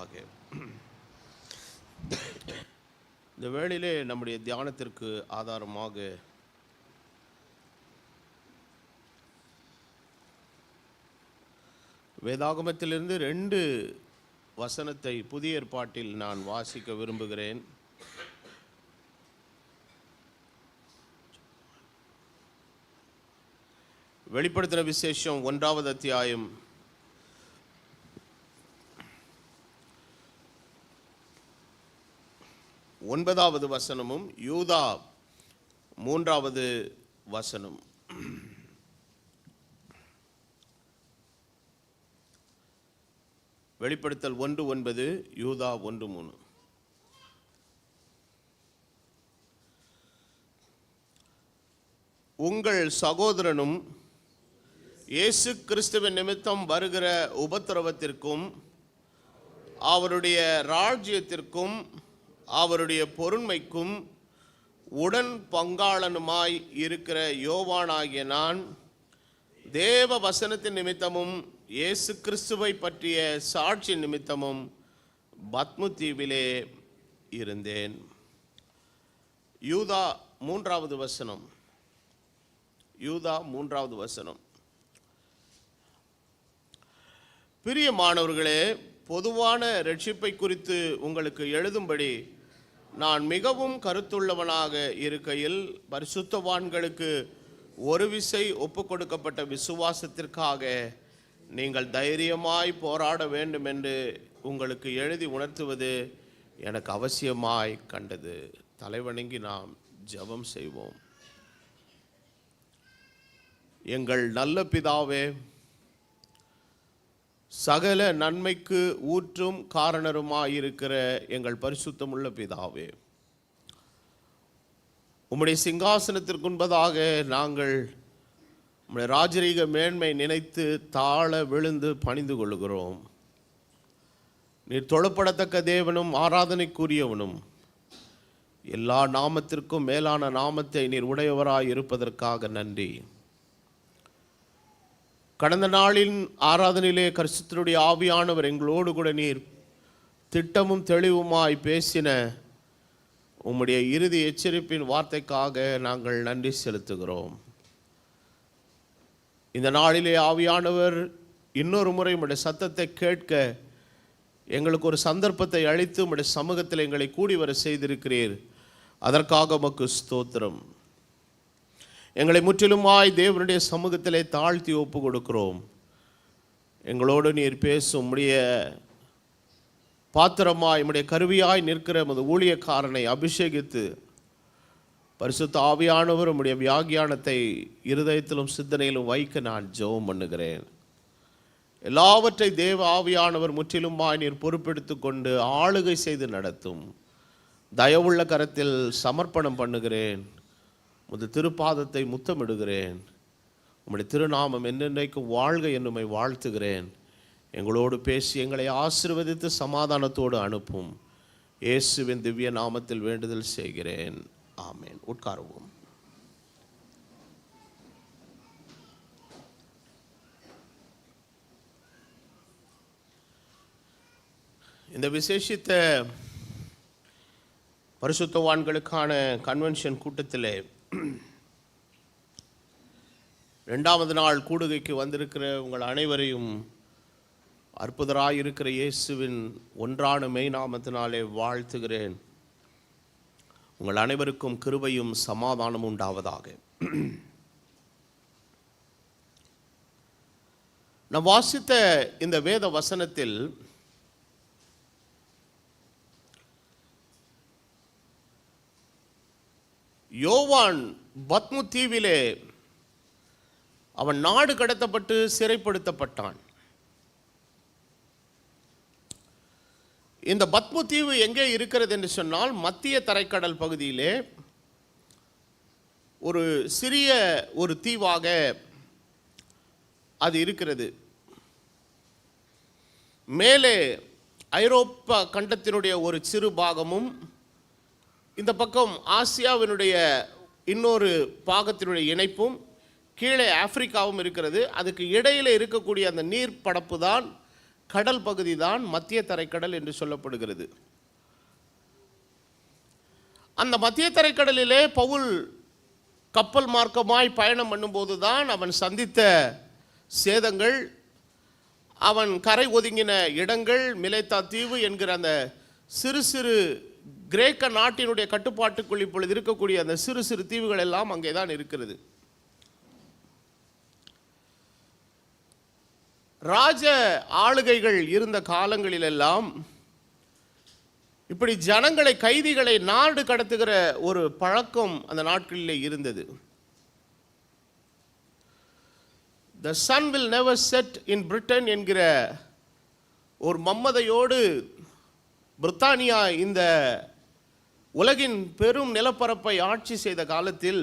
உண்டாவதாக. இந்த வேளையிலே நம்முடைய தியானத்திற்கு ஆதாரமாக வேதாகமத்திலிருந்து 2 வசனத்தை புதிய ஏற்பாட்டில் நான் வாசிக்க விரும்புகிறேன். வெளிப்படுத்தின விசேஷம் 1வது அத்தியாயம் 9வது வசனமும் யூதா 3வது வசனம். வெளிப்படுத்தல் 1:9, யூதா 1:3. உங்கள் சகோதரனும் இயேசு கிறிஸ்துவின் நிமித்தம் வருகிற உபத்திரவத்திற்கும் அவருடைய ராஜ்யத்திற்கும் அவருடைய பொறுமைக்கும் உடன் பங்காளனுமாய் இருக்கிற யோவானாகிய நான் தேவ வசனத்தின் நிமித்தமும் இயேசு கிறிஸ்துவை பற்றிய சாட்சி நிமித்தமும் பத்மு தீவிலே இருந்தேன். யூதா 3வது வசனம். யூதா 3வது வசனம். பிரியமானவர்களே, பொதுவான இரட்சிப்பை குறித்து உங்களுக்கு எழுதும்படி நான் மிகவும் கருத்துள்ளவனாக இருக்கையில் பரிசுத்தவான்களுக்கு ஒரு விசை ஒப்பு கொடுக்கப்பட்ட விசுவாசத்திற்காக நீங்கள் தைரியமாய் போராட வேண்டும் என்று உங்களுக்கு எழுதி உணர்த்துவது எனக்கு அவசியமாய் கண்டது. தலைவணங்கி நாம் ஜெபம் செய்வோம். எங்கள் நல்ல பிதாவே, சகல நன்மைக்கு ஊற்றும் காரணருமாயிருக்கிற எங்கள் பரிசுத்தமுள்ள பிதாவே, உம்முடைய சிங்காசனத்திற்கு முன்பதாக நாங்கள் உம்முடைய ராஜரீக மேன்மை நினைத்து தாழ விழுந்து பணிந்து கொள்கிறோம். நீர் தொழப்படத்தக்க தேவனும் ஆராதனைக்குரியவனும் எல்லா நாமத்திற்கும் மேலான நாமத்தை நீர் உடையவராய் இருப்பதற்காக நன்றி. கடந்த நாளின் ஆராதனையிலே கர்த்தருடைய ஆவியானவர் எங்களோடு கூட நீர் திட்டமும் தெளிவுமாய் பேசின உம்முடைய இறுதி எச்சரிப்பின் வார்த்தைக்காக நாங்கள் நன்றி செலுத்துகிறோம். இந்த நாளிலே ஆவியானவர் இன்னொரு முறை உம்முடைய சத்தத்தை கேட்க எங்களுக்கு ஒரு சந்தர்ப்பத்தை அளித்து உம்முடைய சமூகத்தில் எங்களை கூடி வர செய்திருக்கிறீர். அதற்காக உமக்கு ஸ்தோத்திரம். எங்களை முற்றிலுமாய் தேவனுடைய சமூகத்திலே தாழ்த்தி ஒப்பு கொடுக்கிறோம். எங்களோடு நீர் பேசும் உம்முடைய பாத்திரமாய் உம்முடைய கருவியாய் நிற்கிற உமது ஊழியக்காரனை அபிஷேகித்து பரிசுத்த ஆவியானவர் உம்முடைய வியாக்கியானத்தை இருதயத்திலும் சிந்தனையிலும் வைக்க நான் ஜெபம் பண்ணுகிறேன். எல்லாவற்றை தேவ ஆவியானவர் முற்றிலுமாய் நீர் பொறுப்பெடுத்து கொண்டு ஆளுகை செய்து நடத்தும் தயவுள்ள கரத்தில் சமர்ப்பணம் பண்ணுகிறேன். உமது திருப்பாதத்தை முத்தமிடுகிறேன். உம்முடைய திருநாமம் என்னென்றைக்கும் வாழ்க என்னுமை வாழ்த்துகிறேன். எங்களோடு பேசி எங்களை ஆசீர்வதித்து சமாதானத்தோடு அனுப்பும். இயேசுவின் திவ்ய நாமத்தில் வேண்டுதல் செய்கிறேன். ஆமென். உட்காருவோம். இந்த விசேஷித்த பரிசுத்தவான்களுக்கான கன்வென்ஷன் கூட்டத்திலே 2வது நாள் கூடுகைக்கு வந்திருக்கிற உங்கள் அனைவரையும் அற்புதராயிருக்கிற இயேசுவின் ஒன்றான மெய்நாமத்தினாலே வாழ்த்துகிறேன். உங்கள் அனைவருக்கும் கிருபையும் சமாதானமும் உண்டாவதாக. நாம் வாசித்த இந்த வேத வசனத்தில் யோவான் பத்மு தீவிலே அவன் நாடு கடத்தப்பட்டு சிறைப்படுத்தப்பட்டான். இந்த பத்மு தீவு எங்கே இருக்கிறது என்று சொன்னால் மத்திய தரைக்கடல் பகுதியிலே ஒரு சிறிய ஒரு தீவாக அது இருக்கிறது. மேலே ஐரோப்பா கண்டத்தினுடைய ஒரு சிறு பாகமும் இந்த பக்கம் ஆசியாவினுடைய இன்னொரு பாகத்தினுடைய இணைப்பும் கீழே ஆப்பிரிக்காவும் இருக்கிறது. அதுக்கு இடையில் இருக்கக்கூடிய அந்த நீர் படப்பு தான் கடல் பகுதி தான் மத்திய தரைக்கடல் என்று சொல்லப்படுகிறது. அந்த மத்திய தரைக்கடலிலே பவுல் கப்பல் மார்க்கமாய் பயணம் பண்ணும்போது தான் அவன் சந்தித்த சேதங்கள், அவன் கரை ஒதுங்கின இடங்கள், மிலேத்தா தீவு என்கிற அந்த சிறு சிறு கிரேக்க நாட்டினுடைய கட்டுப்பாட்டுக்குள் இப்பொழுது இருக்கக்கூடிய அந்த சிறு சிறு தீவுகள் எல்லாம் அங்கே தான் இருக்கிறது. ராஜ ஆளுகைகள் இருந்த காலங்களிலெல்லாம் இப்படி ஜனங்களை, கைதிகளை நாடு கடத்துகிற ஒரு பழக்கம் அந்த நாட்களிலே இருந்தது. The sun will never set in Britain என்கிற ஒரு மம்மதையோடு பிரித்தானியா இந்த உலகின் பெரும் நிலப்பரப்பை ஆட்சி செய்த காலத்தில்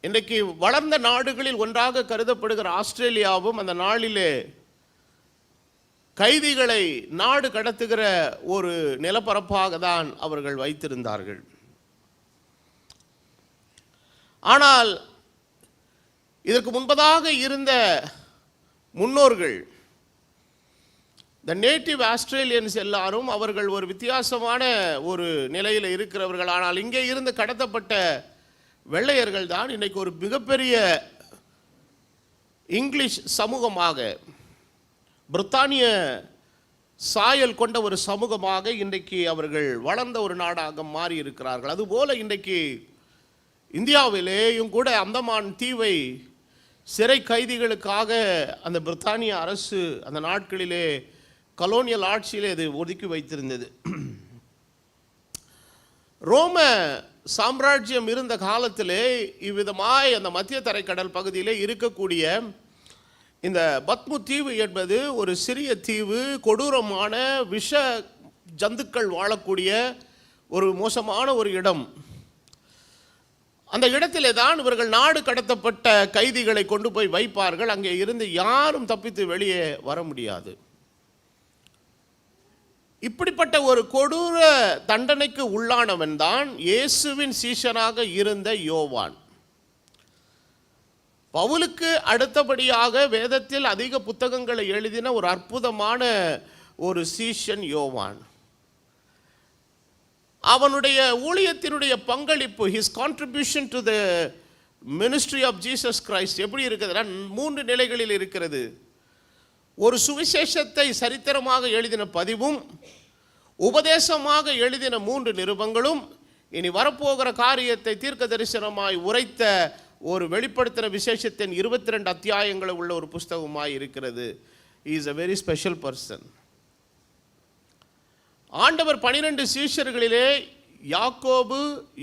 இன்றைக்கு வளர்ந்த நாடுகளில் ஒன்றாக கருதப்படுகிற ஆஸ்திரேலியாவும் அந்த நாளிலே கைதிகளை நாடு கடத்துகிற ஒரு நிலப்பரப்பாக தான் அவர்கள் வைத்திருந்தார்கள். ஆனால் இதற்கு முன்பதாக இருந்த முன்னோர்கள், த நேட்டிவ் ஆஸ்திரேலியன்ஸ் எல்லாரும் அவர்கள் ஒரு வித்தியாசமான ஒரு நிலையில் இருக்கிறவர்கள். ஆனால் இங்கே இருந்து கடத்தப்பட்ட வெள்ளையர்கள் தான் இன்றைக்கு ஒரு மிகப்பெரிய இங்கிலீஷ் சமூகமாக, பிரித்தானிய சாயல் கொண்ட ஒரு சமூகமாக இன்றைக்கு அவர்கள் வளர்ந்த ஒரு நாடாக மாறி இருக்கிறார்கள். அதுபோல இன்றைக்கு இந்தியாவிலேயும் கூட அந்தமான் தீவை சிறை கைதிகளுக்காக அந்த பிரித்தானிய அரசு அந்த நாட்களிலே கலோனியல் ஆட்சியிலே அது ஒதுக்கி வைத்திருந்தது. ரோம சாம்ராஜ்யம் இருந்த காலத்திலே இவ்விதமாய் அந்த மத்திய தரைக்கடல் பகுதியிலே இருக்கக்கூடிய இந்த பத்மு தீவு என்பது ஒரு சிறிய தீவு, கொடூரமான விஷ ஜந்துக்கள் வாழக்கூடிய ஒரு மோசமான ஒரு இடம். அந்த இடத்திலே தான் இவர்கள் நாடு கடத்தப்பட்ட கைதிகளை கொண்டு போய் வைப்பார்கள். அங்கே இருந்து யாரும் தப்பித்து வெளியே வர முடியாது. இப்படிப்பட்ட ஒரு கொடூர தண்டனைக்கு உள்ளானவன் தான் இயேசுவின் சீஷனாக இருந்த யோவான். பவுலுக்கு அடுத்தபடியாக வேதத்தில் அதிக புத்தகங்களை எழுதின ஒரு அற்புதமான ஒரு சீஷன் யோவான். அவனுடைய ஊழியத்தினுடைய பங்களிப்பு, his contribution to the ministry of Jesus Christ எப்படி இருக்கிறதுனா 3 நிலைகளில் இருக்கிறது. ஒரு சுவிசேஷத்தை சரித்திரமாக எழுதின பதிவும், உபதேசமாக எழுதின 3 நிருபங்களும், இனி வரப்போகிற காரியத்தை தீர்க்க தரிசனமாய் உரைத்த ஒரு வெளிப்படுத்தின விசேஷத்தின் 22 அத்தியாயங்கள் உள்ள ஒரு புஸ்தகமாய் இருக்கிறது. He is a very special person. ஆண்டவர் 12 சீஷர்களிலே யாக்கோபு,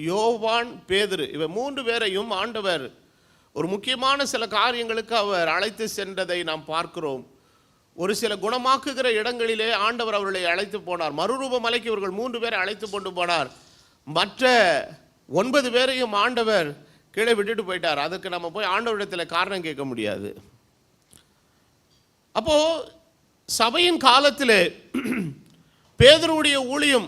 யோவான், பேதுரு இவ 3 பேரையும் ஆண்டவர் ஒரு முக்கியமான சில காரியங்களுக்கு அவர் அழைத்து சென்றதை நாம் பார்க்கிறோம். ஒரு சில குணமாக்குகிற இடங்களிலே ஆண்டவர் அவர்களை அழைத்து போனார். மறுரூப மலைக்கு இவர்கள் 3 பேரை அழைத்து கொண்டு போனார். மற்ற 9 பேரையும் ஆண்டவர் கீழே விட்டுட்டு போயிட்டார். அதுக்கு நம்ம போய் ஆண்டவரிடத்தில் காரணம் கேட்க முடியாது. அப்போ சபையின் காலத்திலே பேதுருவுடைய ஊழியம்,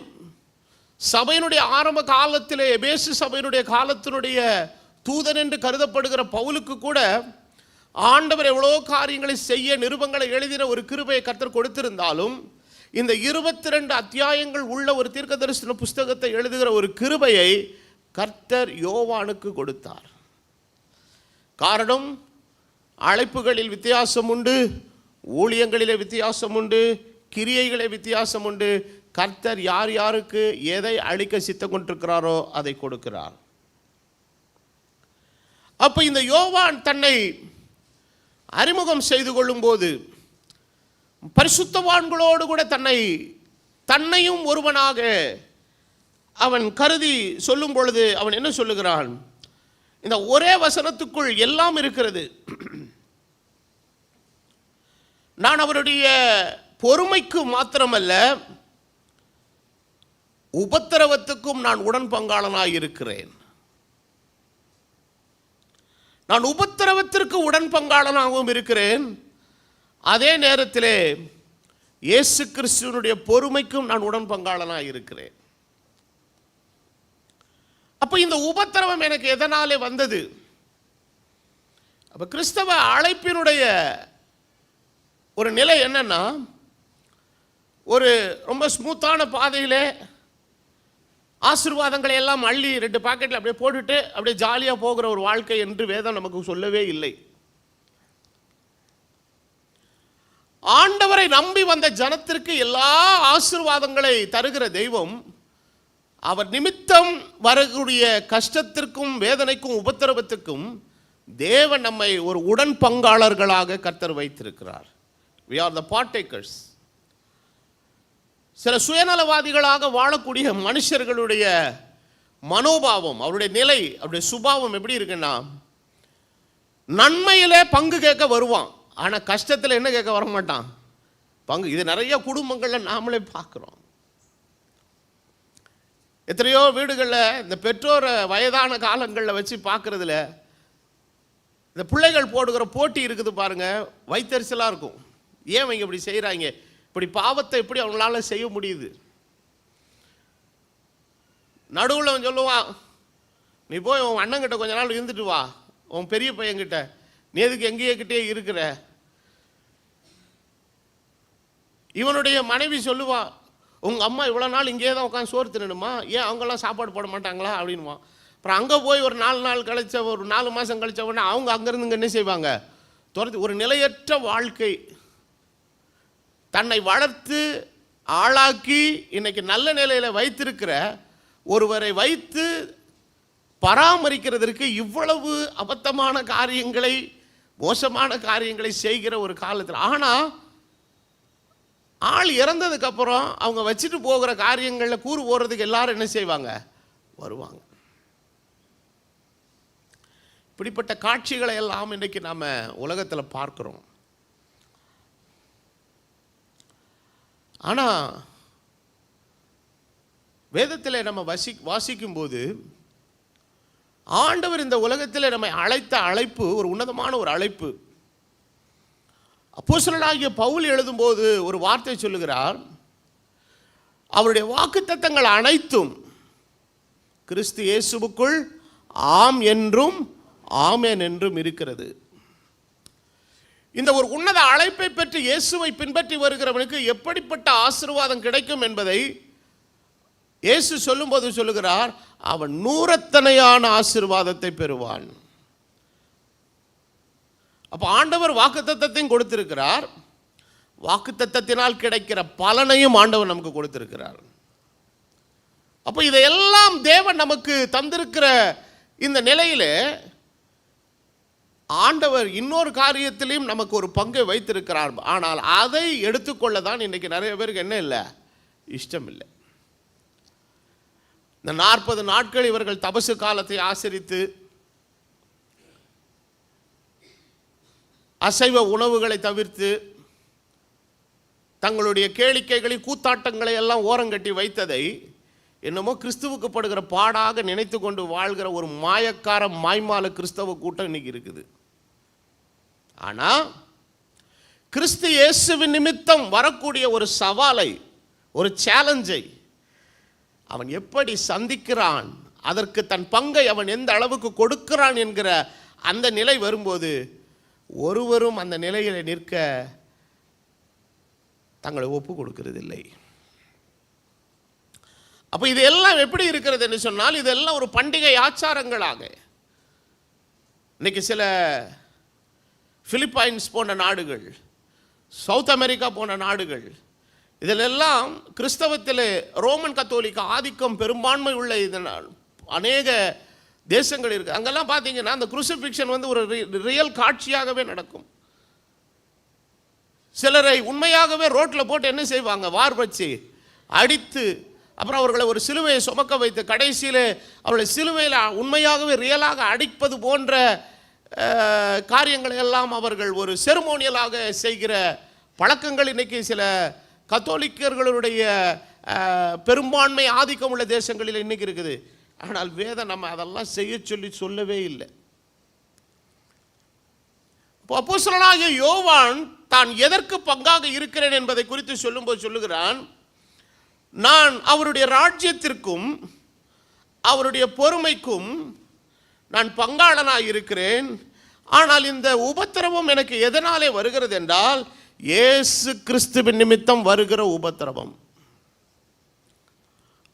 சபையினுடைய ஆரம்ப காலத்திலே எபேசு சபையினுடைய காலத்தினுடைய தூதன் என்று கருதப்படுகிற பவுலுக்கு கூட ஆண்டவர் எவ்வளோ காரியங்களை செய்ய நிருபங்களை எழுதின ஒரு கிருபையை கர்த்தர் கொடுத்திருந்தாலும், இந்த 22 அத்தியாயங்கள் உள்ள ஒரு தீர்க்கதரிசன புஸ்தகத்தை எழுதுகிற ஒரு கிருபையை கர்த்தர் யோவானுக்கு கொடுத்தார். காரணம், அழைப்புகளில் வித்தியாசம் உண்டு, ஊழியங்களிலே வித்தியாசம் உண்டு, கிரியைகளே வித்தியாசம் உண்டு. கர்த்தர் யார் யாருக்கு எதை அளிக்க சித்தம் கொண்டிருக்கிறாரோ அதை கொடுக்கிறார். அப்ப இந்த யோவான் தன்னை அறிமுகம் செய்து கொள்ளும் போது பரிசுத்தவான்களோடு கூட தன்னையும் ஒருவனாக அவன் கருதி சொல்லும் பொழுது அவன் என்ன சொல்லுகிறான்? இந்த ஒரே வசனத்துக்குள் எல்லாம் இருக்கிறது. நான் அவருடைய பொறுமைக்கு மாத்திரமல்ல, உபத்திரவத்துக்கும் நான் உடன் பங்காளனாய் இருக்கிறேன். நான் உபத்திரவத்திற்கு உடன் பங்காளனாகவும் இருக்கிறேன். அதே நேரத்திலே இயேசு கிறிஸ்துவினுடைய பொறுமைக்கும் நான் உடன் பங்காளனாய் இருக்கிறேன். அப்ப இந்த உபத்திரவம் எனக்கு எதனாலே வந்தது? அப்ப கிறிஸ்தவ அழைப்பினுடைய ஒரு நிலை என்னன்னா, ஒரு ரொம்ப ஸ்மூத்தான பாதையிலே ஆசீர்வாதங்களை எல்லாம் அள்ளி 2 பாக்கெட்டில் அப்படியே போட்டுட்டு அப்படியே ஜாலியாக போகிற ஒரு வாழ்க்கை என்று வேதம் நமக்கு சொல்லவே இல்லை. ஆண்டவரை நம்பி வந்த ஜனத்திற்கு எல்லா ஆசீர்வாதங்களை தருகிற தெய்வம், அவர் நிமித்தம் வரக்கூடிய கஷ்டத்திற்கும் வேதனைக்கும் உபத்திரவத்துக்கும் தேவன் நம்மை ஒரு உடன் பங்காளர்களாக கர்த்தர் வைத்திருக்கிறார். We are the partakers. சில சுயநலவாதிகளாக வாழக்கூடிய மனுஷர்களுடைய மனோபாவம், அவருடைய நிலை, அவருடைய சுபாவம் எப்படி இருக்குன்னா, நன்மையிலே பங்கு கேட்க வருவான், ஆனால் கஷ்டத்தில் என்ன கேட்க வர மாட்டான், பங்கு. இது நிறைய குடும்பங்களில் நாமளே பார்க்குறோம். எத்தனையோ வீடுகளில் இந்த பெற்றோரை வயதான காலங்களில் வச்சு பார்க்குறதுல இந்த பிள்ளைகள் போடுகிற போட்டி இருக்குது பாருங்க, வைத்தறிச்சலாக இருக்கும். ஏன் அவங்க இப்படி செய்கிறாங்க, இப்படி பாவத்தை எப்படி அவங்களால செய்ய முடியுது? நடுவில் அவன் சொல்லுவான், நீ போய் உன் அண்ணங்கிட்ட கொஞ்ச நாள் இருந்துட்டு வா, உன் பெரிய பையன்கிட்ட, நீ எதுக்கு எங்கேயே கிட்டே இருக்கிற? இவனுடைய மனைவி சொல்லுவா, உங்கள் அம்மா இவ்வளோ நாள் இங்கே தான் உட்காந்து சோறு தின்னணுமா, ஏன் அவங்கெல்லாம் சாப்பாடு போட மாட்டாங்களா அப்படின்வான். அப்புறம் அங்கே போய் ஒரு 4 நாள் கழிச்ச, ஒரு 4 மாதம் கழிச்ச உடனே அவங்க அங்கேருந்து இங்கே என்ன செய்வாங்க, துரத்து. ஒரு நிலையற்ற வாழ்க்கை. தன்னை வளர்த்து ஆளாக்கி இன்னைக்கு நல்ல நிலையில் வைத்திருக்கிற ஒருவரை வைத்து பராமரிக்கிறதற்கு இவ்வளவு அபத்தமான காரியங்களை, மோசமான காரியங்களை செய்கிற ஒரு காலத்தில். ஆனால் ஆள் இறந்ததுக்கப்புறம் அவங்க வச்சுட்டு போகிற காரியங்களில் கூறு போடுறதுக்கு எல்லாரும் என்ன செய்வாங்க, வருவாங்க. இப்படிப்பட்ட காட்சிகளை எல்லாம் இன்றைக்கு நாம் உலகத்தில் பார்க்குறோம். ஆனால் வேதத்தில் நம்ம வாசிக்கும்போது ஆண்டவர் இந்த உலகத்தில் நம்மை அழைத்த அழைப்பு ஒரு உன்னதமான ஒரு அழைப்பு. அப்போஸ்தலனாகிய பவுல் எழுதும்போது ஒரு வார்த்தை சொல்லுகிறார், அவருடைய வாக்குத்தத்தங்கள் அனைத்தும் கிறிஸ்து இயேசுவுக்குள் ஆம் என்றும் ஆமென் என்றும் இருக்கிறது. இந்த ஒரு உன்னத அழைப்பை பெற்று இயேசுவை பின்பற்றி வருகிறவனுக்கு எப்படிப்பட்ட ஆசீர்வாதம் கிடைக்கும் என்பதை இயேசு சொல்லும்போது சொல்லுகிறார், அவன் 100 ஆசீர்வாதத்தை பெறுவான். அப்போ ஆண்டவர் வாக்குத்தத்தத்தையும் கொடுத்திருக்கிறார், வாக்குத்தத்தத்தினால் கிடைக்கிற பலனையும் ஆண்டவர் நமக்கு கொடுத்திருக்கிறார். அப்போ இதையெல்லாம் தேவன் நமக்கு தந்திருக்கிற இந்த நிலையிலே ஆண்டவர் இன்னொரு காரியத்திலையும் நமக்கு ஒரு பங்கை வைத்திருக்கிறார். ஆனால் அதை எடுத்துக்கொள்ள தான் இன்றைக்கி நிறைய பேருக்கு என்ன இல்லை, இஷ்டம் இல்லை. இந்த 40 நாட்கள் இவர்கள் தபசு காலத்தை ஆசரித்து அசைவ உணவுகளை தவிர்த்து தங்களுடைய கேளிக்கைகளை கூத்தாட்டங்களை எல்லாம் ஓரங்கட்டி வைத்ததை என்னமோ கிறிஸ்துவுக்கு படுகிற பாடாக நினைத்து கொண்டு வாழ்கிற ஒரு மாயக்கார மாய்மால கிறிஸ்தவ கூட்டம் இன்னைக்கு இருக்குது. ஆனால் கிறிஸ்து இயேசுவின் நிமித்தம் வரக்கூடிய ஒரு சவாலை, ஒரு சேலஞ்சை அவன் எப்படி சந்திக்கிறான், அதற்கு தன் பங்கை அவன் எந்த அளவுக்கு கொடுக்கிறான் என்கிற அந்த நிலை வரும்போது ஒருவரும் அந்த நிலையில் நிற்க தங்களை ஒப்பு கொடுக்கிறதில்லை. அப்போ இது எல்லாம் எப்படி இருக்கிறது என்று சொன்னால், இதெல்லாம் ஒரு பண்டிகை ஆச்சாரங்களாக இன்னைக்கு சில பிலிப்பைன்ஸ் போன்ற நாடுகள், சவுத் அமெரிக்கா போன்ற நாடுகள், இதிலெல்லாம் கிறிஸ்தவத்தில் ரோமன் கத்தோலிக்க ஆதிக்கம் பெரும்பான்மை உள்ள இதனால் அநேக தேசங்கள் இருக்குது. அங்கெல்லாம் பார்த்தீங்கன்னா அந்த குருசிஃபிக்ஷன் வந்து ஒரு ரியல் காட்சியாகவே நடக்கும். சிலரை உண்மையாகவே ரோட்டில் போட்டு என்ன செய்வாங்க, வார் வச்சு அடித்து, அப்புறம் அவர்களை ஒரு சிலுவையை சுமக்க வைத்து கடைசியில் அவர்களை சிலுவையில் உண்மையாகவே ரியலாக அடிப்பது போன்ற காரியங்களை எல்லாம் அவர்கள் ஒரு செருமோனியலாக செய்கிற பழக்கங்கள் இன்றைக்கி சில கத்தோலிக்கர்களுடைய பெரும்பான்மை ஆதிக்கம் உள்ள தேசங்களில் இன்றைக்கி இருக்குது. ஆனால் வேதம் நம்ம அதெல்லாம் செய்ய சொல்லவே இல்லை. அப்போஸ்தலனாகிய யோவான் தான் எதற்கு பங்காக இருக்கிறேன் என்பதை குறித்து சொல்லும்போது சொல்லுகிறான், நான் அவருடைய ராஜ்யத்திற்கும் அவருடைய பொறுமைக்கும் நான் பங்காளனாக இருக்கிறேன். ஆனால் இந்த உபத்திரவம் எனக்கு எதனாலே வருகிறது என்றால், இயேசு கிறிஸ்துவின் நிமித்தம் வருகிற உபத்திரவம்.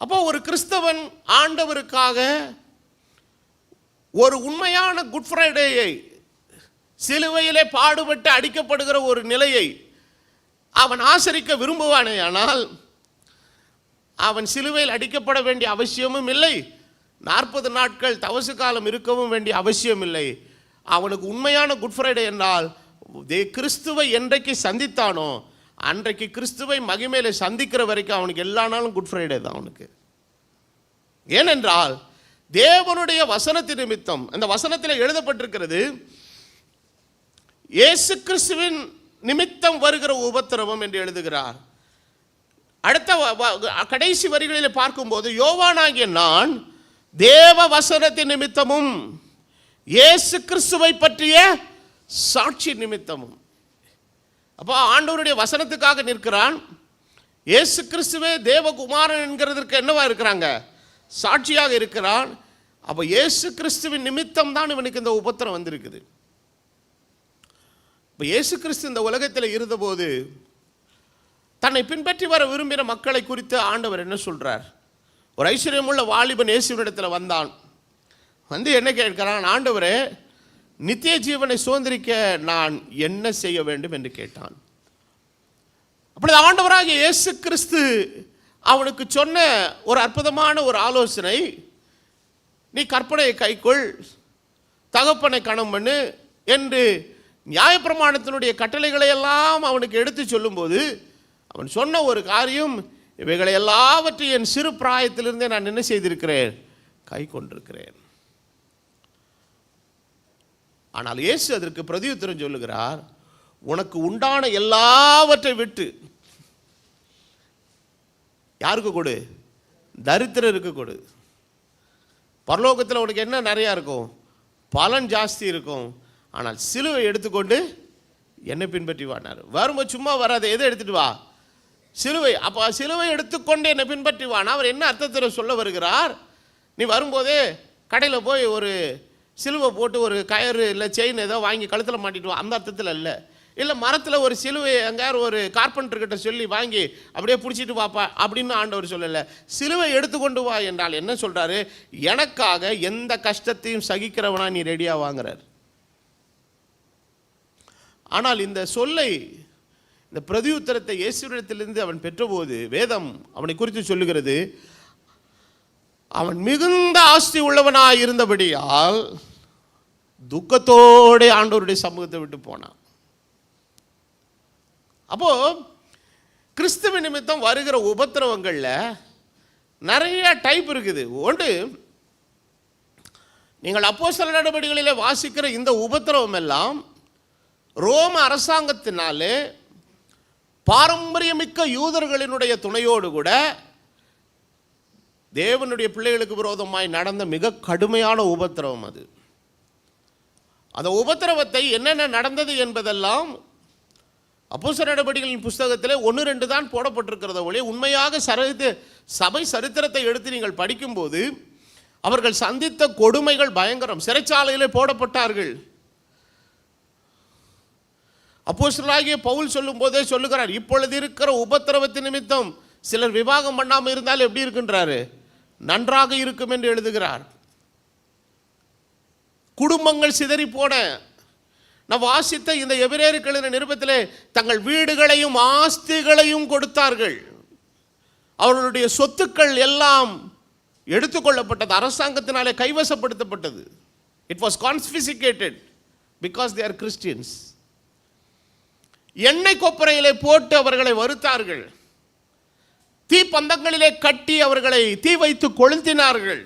அப்போ ஒரு கிறிஸ்தவன் ஆண்டவருக்காக ஒரு உண்மையான குட் ஃப்ரைடேயை, சிலுவையிலே பாடுபட்டு அடிக்கப்படுகிற ஒரு நிலையை அவன் ஆசரிக்க விரும்புவானே, ஆனால் அவன் சிலுவையில் அடிக்கப்பட வேண்டிய அவசியமும் இல்லை, 40 நாட்கள் தவசு காலம் இருக்கவும் வேண்டிய அவசியம் இல்லை. அவனுக்கு உண்மையான குட் ஃப்ரைடே என்றால் கிறிஸ்துவை என்றைக்கு சந்தித்தானோ அன்றைக்கு கிறிஸ்துவை மகிமையில சந்திக்கிற வரைக்கும் அவனுக்கு எல்லா நாளும் குட் ஃப்ரைடே தான் அவனுக்கு. ஏனென்றால் தேவனுடைய வசனத்தின் நிமித்தம், அந்த வசனத்தில் எழுதப்பட்டிருக்கிறது, இயேசு கிறிஸ்துவின் நிமித்தம் வருகிற உபத்திரவம் என்று எழுதுகிறார். அடுத்த கடைசி வரிகளில் பார்க்கும்போது, யோவானாகிய நான் தேவ வசனத்தின் நிமித்தமும் இயேசு கிறிஸ்துவை பற்றிய சாட்சி நிமித்தமும். அப்போ ஆண்டவருடைய வசனத்துக்காக நிற்கிறான். இயேசு கிறிஸ்துவே தேவகுமாரன் என்கிறதற்கு என்னவா இருக்கிறாங்க? சாட்சியாக இருக்கிறான். அப்போ இயேசு கிறிஸ்துவின் நிமித்தம் தான் இவனுக்கு இந்த உபத்திரம் வந்திருக்குது. இப்போ இயேசு கிறிஸ்து இந்த உலகத்தில் இருந்தபோது தன்னை பின்பற்றி வர விரும்பின மக்களை குறித்து ஆண்டவர் என்ன சொல்றார்? ஒரு ஐஸ்வர்யமுள்ள வாலிபன் இயேசுவினிடத்தில் வந்தான். வந்து என்ன கேட்கிறான்? ஆண்டவரே, நித்திய ஜீவனை சுதந்திரிக்க நான் என்ன செய்ய வேண்டும் என்று கேட்டான். அப்பொழுது ஆண்டவராகிய இயேசு கிறிஸ்து அவனுக்கு சொன்ன ஒரு அற்புதமான ஒரு ஆலோசனை, நீ கற்பனையை கைக்கொள், தகப்பனை கணம் பண்ணு என்று நியாயப்பிரமாணத்தினுடைய கட்டளைகளை எல்லாம் அவனுக்கு எடுத்து சொல்லும்போது அவன் சொன்ன ஒரு காரியம், இவைகளை எல்லாவற்றையும் என் சிறு பிராயத்திலிருந்தே நான் என்ன செய்திருக்கிறேன்? கை கொண்டிருக்கிறேன். ஆனால் இயேசு அதற்கு பிரதியுத்தரம் சொல்லுகிறார், உனக்கு உண்டான எல்லாவற்றை விட்டு யாருக்கு கொடு? தரித்திரருக்கு கொடு. பரலோகத்தில் உனக்கு என்ன நிறையா இருக்கும்? பலன் ஜாஸ்தி இருக்கும். ஆனால் சிலுவை எடுத்துக்கொண்டு என்னை பின்பற்றி வானார். வரும்போது சும்மா வராது, எதை எடுத்துட்டு வா? சிலுவை. அப்போ சிலுவை எடுத்துக்கொண்டு என்னை பின்பற்றி வானா அவர் என்ன அர்த்தத்தில் சொல்ல வருகிறார்? நீ வரும்போதே கடையில் போய் ஒரு சிலுவை போட்டு ஒரு கயிறு இல்லை செயின் ஏதோ வாங்கி கழுத்தில் மாட்டிட்டு வா, அந்த அர்த்தத்தில் இல்லை. இல்லை மரத்தில் ஒரு சிலுவை எங்கேயாரு ஒரு கார்பெண்டர்கிட்ட சொல்லி வாங்கி அப்படியே பிடிச்சிட்டு வாப்பா அப்படின்னு ஆண்டவர் சொல்லலை. சிலுவை எடுத்துக்கொண்டு வா என்றால் என்ன சொல்கிறாரு? எனக்காக எந்த கஷ்டத்தையும் சகிக்கிறவனா நீ ரெடியாக வாங்குறார். ஆனால் இந்த சொல்லை, இந்த பிரதியுத்தரத்தை இயேசுவிடத்திலிருந்து அவன் பெற்றபோது வேதம் அவனை குறித்து சொல்லுகிறது, அவன் மிகுந்த ஆஸ்தி உள்ளவனாய் இருந்தபடியால் துக்கத்தோட ஆண்டவருடைய சமூகத்தை விட்டு போனான். அப்போ கிறிஸ்துவ நிமித்தம் வருகிற உபத்திரவங்கள்ல நிறைய டைப் இருக்குது. ஒன்று, நீங்கள் அப்போஸ்தலர் நடபடிகளிலே வாசிக்கிற இந்த உபத்திரவம் எல்லாம் ரோம அரசாங்கத்தினாலே பாரம்பரியமிக்க யூதர்களினுடைய துணையோடு கூட தேவனுடைய பிள்ளைகளுக்கு விரோதமாய் நடந்த மிக கடுமையான உபத்திரவம் அது. அந்த உபத்திரவத்தை என்னென்ன நடந்தது என்பதெல்லாம் அப்போஸ்தலர் நடபடிகளின் புஸ்தகத்தில் 1-2 தான் போடப்பட்டிருக்கிறத ஒழிய உண்மையாக சபை சரித்திரத்தை எடுத்து நீங்கள் படிக்கும்போது அவர்கள் சந்தித்த கொடுமைகள் பயங்கரம். சிறைச்சாலையிலே போடப்பட்டார்கள். அப்போஸ்தலராகிய பவுல் சொல்லும் போதே சொல்லுகிறார், இப்பொழுது இருக்கிற உபத்திரவத்தின் நிமித்தம் சிலர் விவாகம் பண்ணாமல் இருந்தால் எப்படி இருக்கின்றாரு? நன்றாக இருக்கும் என்று எழுதுகிறார். குடும்பங்கள் சிதறி போன நான் வாசித்த இந்த எபிரேயர்களின் நிருபத்திலே தங்கள் வீடுகளையும் ஆஸ்திகளையும் கொடுத்தார்கள். அவர்களுடைய சொத்துக்கள் எல்லாம் எடுத்துக்கொள்ளப்பட்டது, அரசாங்கத்தினாலே கைவசப்படுத்தப்பட்டது. It was confiscated because they are Christians. எண்ணெய் கொப்பரையிலே போட்டு அவர்களை வருத்தார்கள். தீ பந்தங்களிலே கட்டி அவர்களை தீ வைத்து கொளுத்தினார்கள்.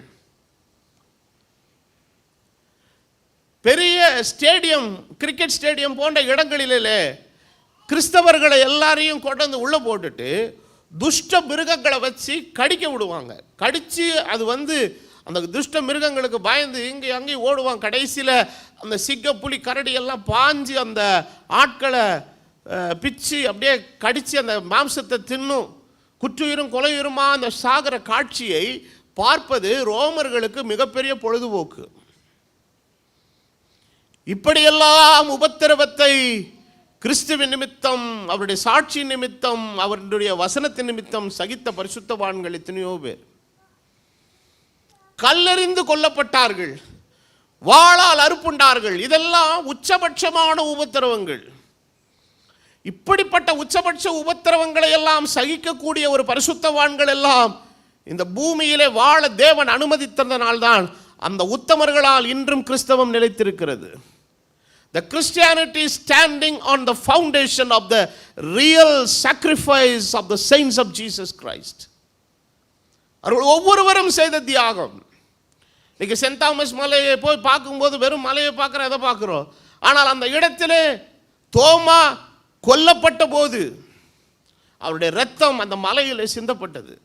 பெரிய ஸ்டேடியம், கிரிக்கெட் ஸ்டேடியம் போன்ற இடங்களிலே கிறிஸ்தவர்களை எல்லாரையும் கொண்டு வந்து உள்ள போட்டுட்டு துஷ்ட மிருகங்களை வச்சு கடிக்க விடுவாங்க. கடிச்சு அது அந்த துஷ்ட மிருகங்களுக்கு பயந்து இங்கே அங்கேயும் ஓடுவாங்க. கடைசியில் அந்த சிங்க புலி கரடி எல்லாம் பாஞ்சு அந்த ஆட்களை பிச்சு அப்படியே கடிச்சு அந்த மாம்சத்தை தின்னும். குற்றுயிரும் கொலையுருமா அந்த சாகர காட்சியை பார்ப்பது ரோமர்களுக்கு மிகப்பெரிய பொழுதுபோக்கு. இப்படியெல்லாம் உபத்திரவத்தை கிறிஸ்துவின் நிமித்தம், அவருடைய சாட்சி நிமித்தம், அவருடைய வசனத்தின் நிமித்தம் சகித்த பரிசுத்தவான்கள் எத்தனையோ பேர் கல்லெறிந்து கொல்லப்பட்டார்கள், வாளால் அறுப்புண்டார்கள். இதெல்லாம் உச்சபட்சமான உபத்திரவங்கள். இப்படிப்பட்ட உச்சபட்ச உபத்திரவங்களை எல்லாம் சகிக்கக்கூடிய ஒரு பரிசுத்தவான்கள் எல்லாம் இந்த பூமியிலே வாழ தேவன் அனுமதித்ததனால்தான் அந்த உத்தமர்களால் இன்றும் கிறிஸ்தவம் நிலைத்திருக்கிறது. The Christianity is standing on the foundation of the real sacrifice of the saints of Jesus Christ. அவர்கள் ஒவ்வொருவரும் செய்த தியாகம். இன்னைக்கு சென்ட் தாமஸ் மலையை போய் பார்க்கும்போது வெறும் மலையை பார்க்குற எதை பார்க்குறோம், ஆனால் அந்த இடத்திலே தோமா கொல்லப்பட்ட போது அவருடைய இரத்தம் அந்த மலையில் சிந்தப்பட்டது.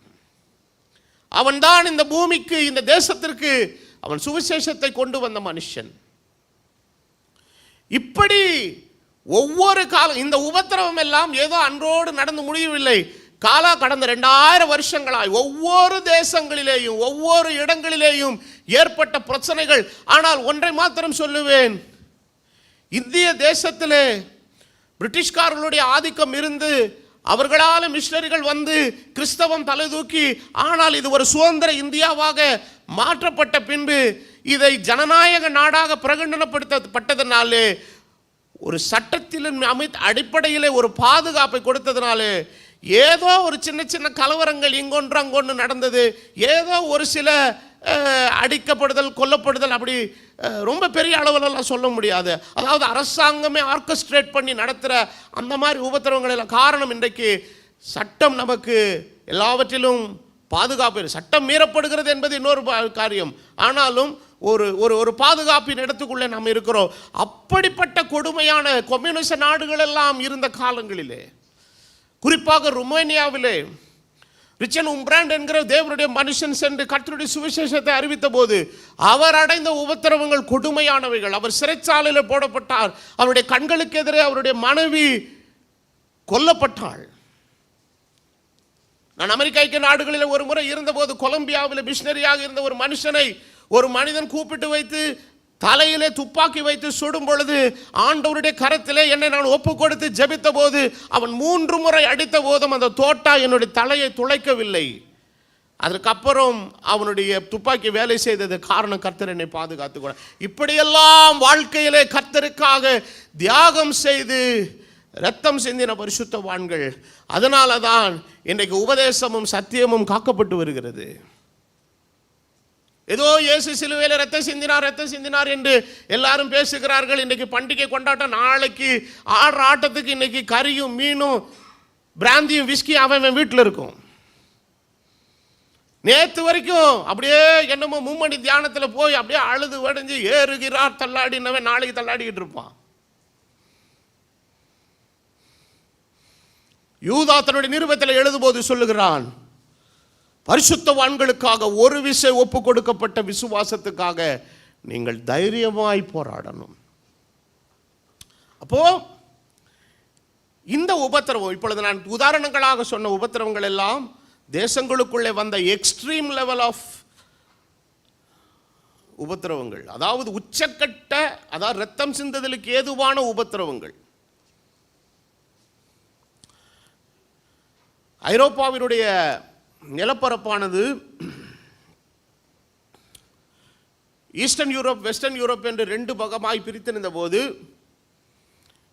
அவன்தான் இந்த பூமிக்கு, இந்த தேசத்திற்கு அவன் சுவிசேஷத்தை கொண்டு வந்த மனுஷன். இப்படி ஒவ்வொரு காலம் இந்த உபத்திரவம் எல்லாம் ஏதோ அன்றோடு நடந்து முடியவில்லை. கடந்த 2000 வருஷங்களாய் ஒவ்வொரு தேசங்களிலேயும் ஒவ்வொரு இடங்களிலேயும் ஏற்பட்ட பிரச்சனைகள். ஆனால் ஒன்றை மாத்திரம் சொல்லுவேன், இந்திய தேசத்திலே பிரிட்டிஷ்காரர்களுடைய ஆதிக்கம் இருந்து அவர்களால் மிஷனரிகள் வந்து கிறிஸ்தவம் தலை தூக்கி, ஆனால் இது ஒரு சுதந்திர இந்தியாவாக மாற்றப்பட்ட பின்பு இதை ஜனநாயக நாடாக பிரகடனப்படுத்தப்பட்டதனாலே, ஒரு சட்டத்தின் அடிப்படையிலே ஒரு பாதுகாப்பை கொடுத்ததுனாலே ஏதோ ஒரு சின்ன சின்ன கலவரங்கள் இங்கொன்று அங்கொன்று நடந்தது. ஏதோ ஒரு சில அடிக்கப்படுதல் கொல்லப்படுதல், அப்படி ரொம்ப பெரிய அளவிலெல்லாம் சொல்ல முடியாது. அதாவது அரசாங்கமே ஆர்கஸ்ட்ரேட் பண்ணி நடத்துகிற அந்த மாதிரி உபத்திரவங்கள் எல்லாம். காரணம், இன்றைக்கு சட்டம் நமக்கு எல்லாவற்றிலும் பாதுகாப்பு. சட்டம் மீறப்படுகிறது என்பது இன்னொரு காரியம். ஆனாலும் ஒரு ஒரு பாதுகாப்பின் இடத்துக்குள்ளே நாம் இருக்கிறோம். அப்படிப்பட்ட கொடுமையான கம்யூனிஸ்ட் நாடுகள் எல்லாம் இருந்த காலங்களிலே, குறிப்பாக ருமேனியாவிலே ரிச்சர்ட் உம்ப்ராண்ட் என்கிற தேவனுடைய மனுஷன் சென்று கர்த்தருடைய சுவிசேஷத்தை அறிவித்த போது அவர் அடைந்த உபத்திரவங்கள் கொடுமையானவைகள். அவர் சிறைச்சாலையில் போடப்பட்டார். அவருடைய கண்களுக்கு எதிரே அவருடைய மனைவி கொல்லப்பட்டாள். நான் அமெரிக்க ஐக்கிய நாடுகளில் ஒரு முறை இருந்தபோது கொலம்பியாவில் மிஷனரியாக இருந்த ஒரு மனுஷனை ஒரு மனிதன் கூப்பிட்டு வைத்து தலையிலே துப்பாக்கி வைத்து சுடும் பொழுது ஆண்டவருடைய கரத்திலே என்னை நான் ஒப்பு கொடுத்து ஜெபித்த போது அவன் 3 முறை அடித்த போதும் அந்த தோட்டா என்னுடைய தலையை துளைக்கவில்லை. அதற்கப்புறம் அவனுடைய துப்பாக்கி வேலை செய்தது காரணம், கர்த்தர் என்னை பாதுகாத்துக். இப்படியெல்லாம் வாழ்க்கையிலே கர்த்தருக்காக தியாகம் செய்து இரத்தம் சிந்தின பரிசுத்தவான்கள். அதனால தான் இன்றைக்கு உபதேசமும் சத்தியமும் காக்கப்பட்டு வருகிறது. ஏதோ இயேசு சிலுவையில் ரத்தம் சிந்தினார் என்று எல்லாரும் பேசுகிறார்கள். இன்றைக்கு பண்டிகை கொண்டாட்டம், நாளைக்கு ஆடுற ஆட்டத்துக்கு இன்னைக்கு கறியும் மீனும் பிராந்தியும் விஸ்கி அவன் வீட்டில் இருக்கும். நேற்று வரைக்கும் அப்படியே என்னமோ மும்மணி தியானத்தில் போய் அப்படியே அழுது வடைஞ்சு ஏறுகிறார் தள்ளாடினவன் நாளைக்கு தள்ளாடிக்கிட்டு இருப்பான். யூதா தன்னுடைய நிருபத்தில் எழுதும்போது சொல்லுகிறான், பரிசுத்தவான்களுக்காக ஒரு விசை ஒப்பு கொடுக்கப்பட்ட விசுவாசத்துக்காக நீங்கள் தைரியமாய் போராடணும். அப்போ இந்த உபத்திரவம், இப்பொழுது நான் உதாரணங்களாக சொன்ன உபத்திரவங்கள் எல்லாம் தேசங்களுக்குள்ளே வந்த எக்ஸ்ட்ரீம் லெவல் ஆஃப் உபத்திரவங்கள். அதாவது உச்சக்கட்ட, அதாவது ரத்தம் சிந்துதலுக்கு ஏதுவான உபத்திரவங்கள். ஐரோப்பாவினுடைய நிலப்பரப்பானது ஈஸ்டர்ன் யூரோப், வெஸ்டர்ன் யூரோப் என்று 2 பாகமாய் பிரித்திருந்த போது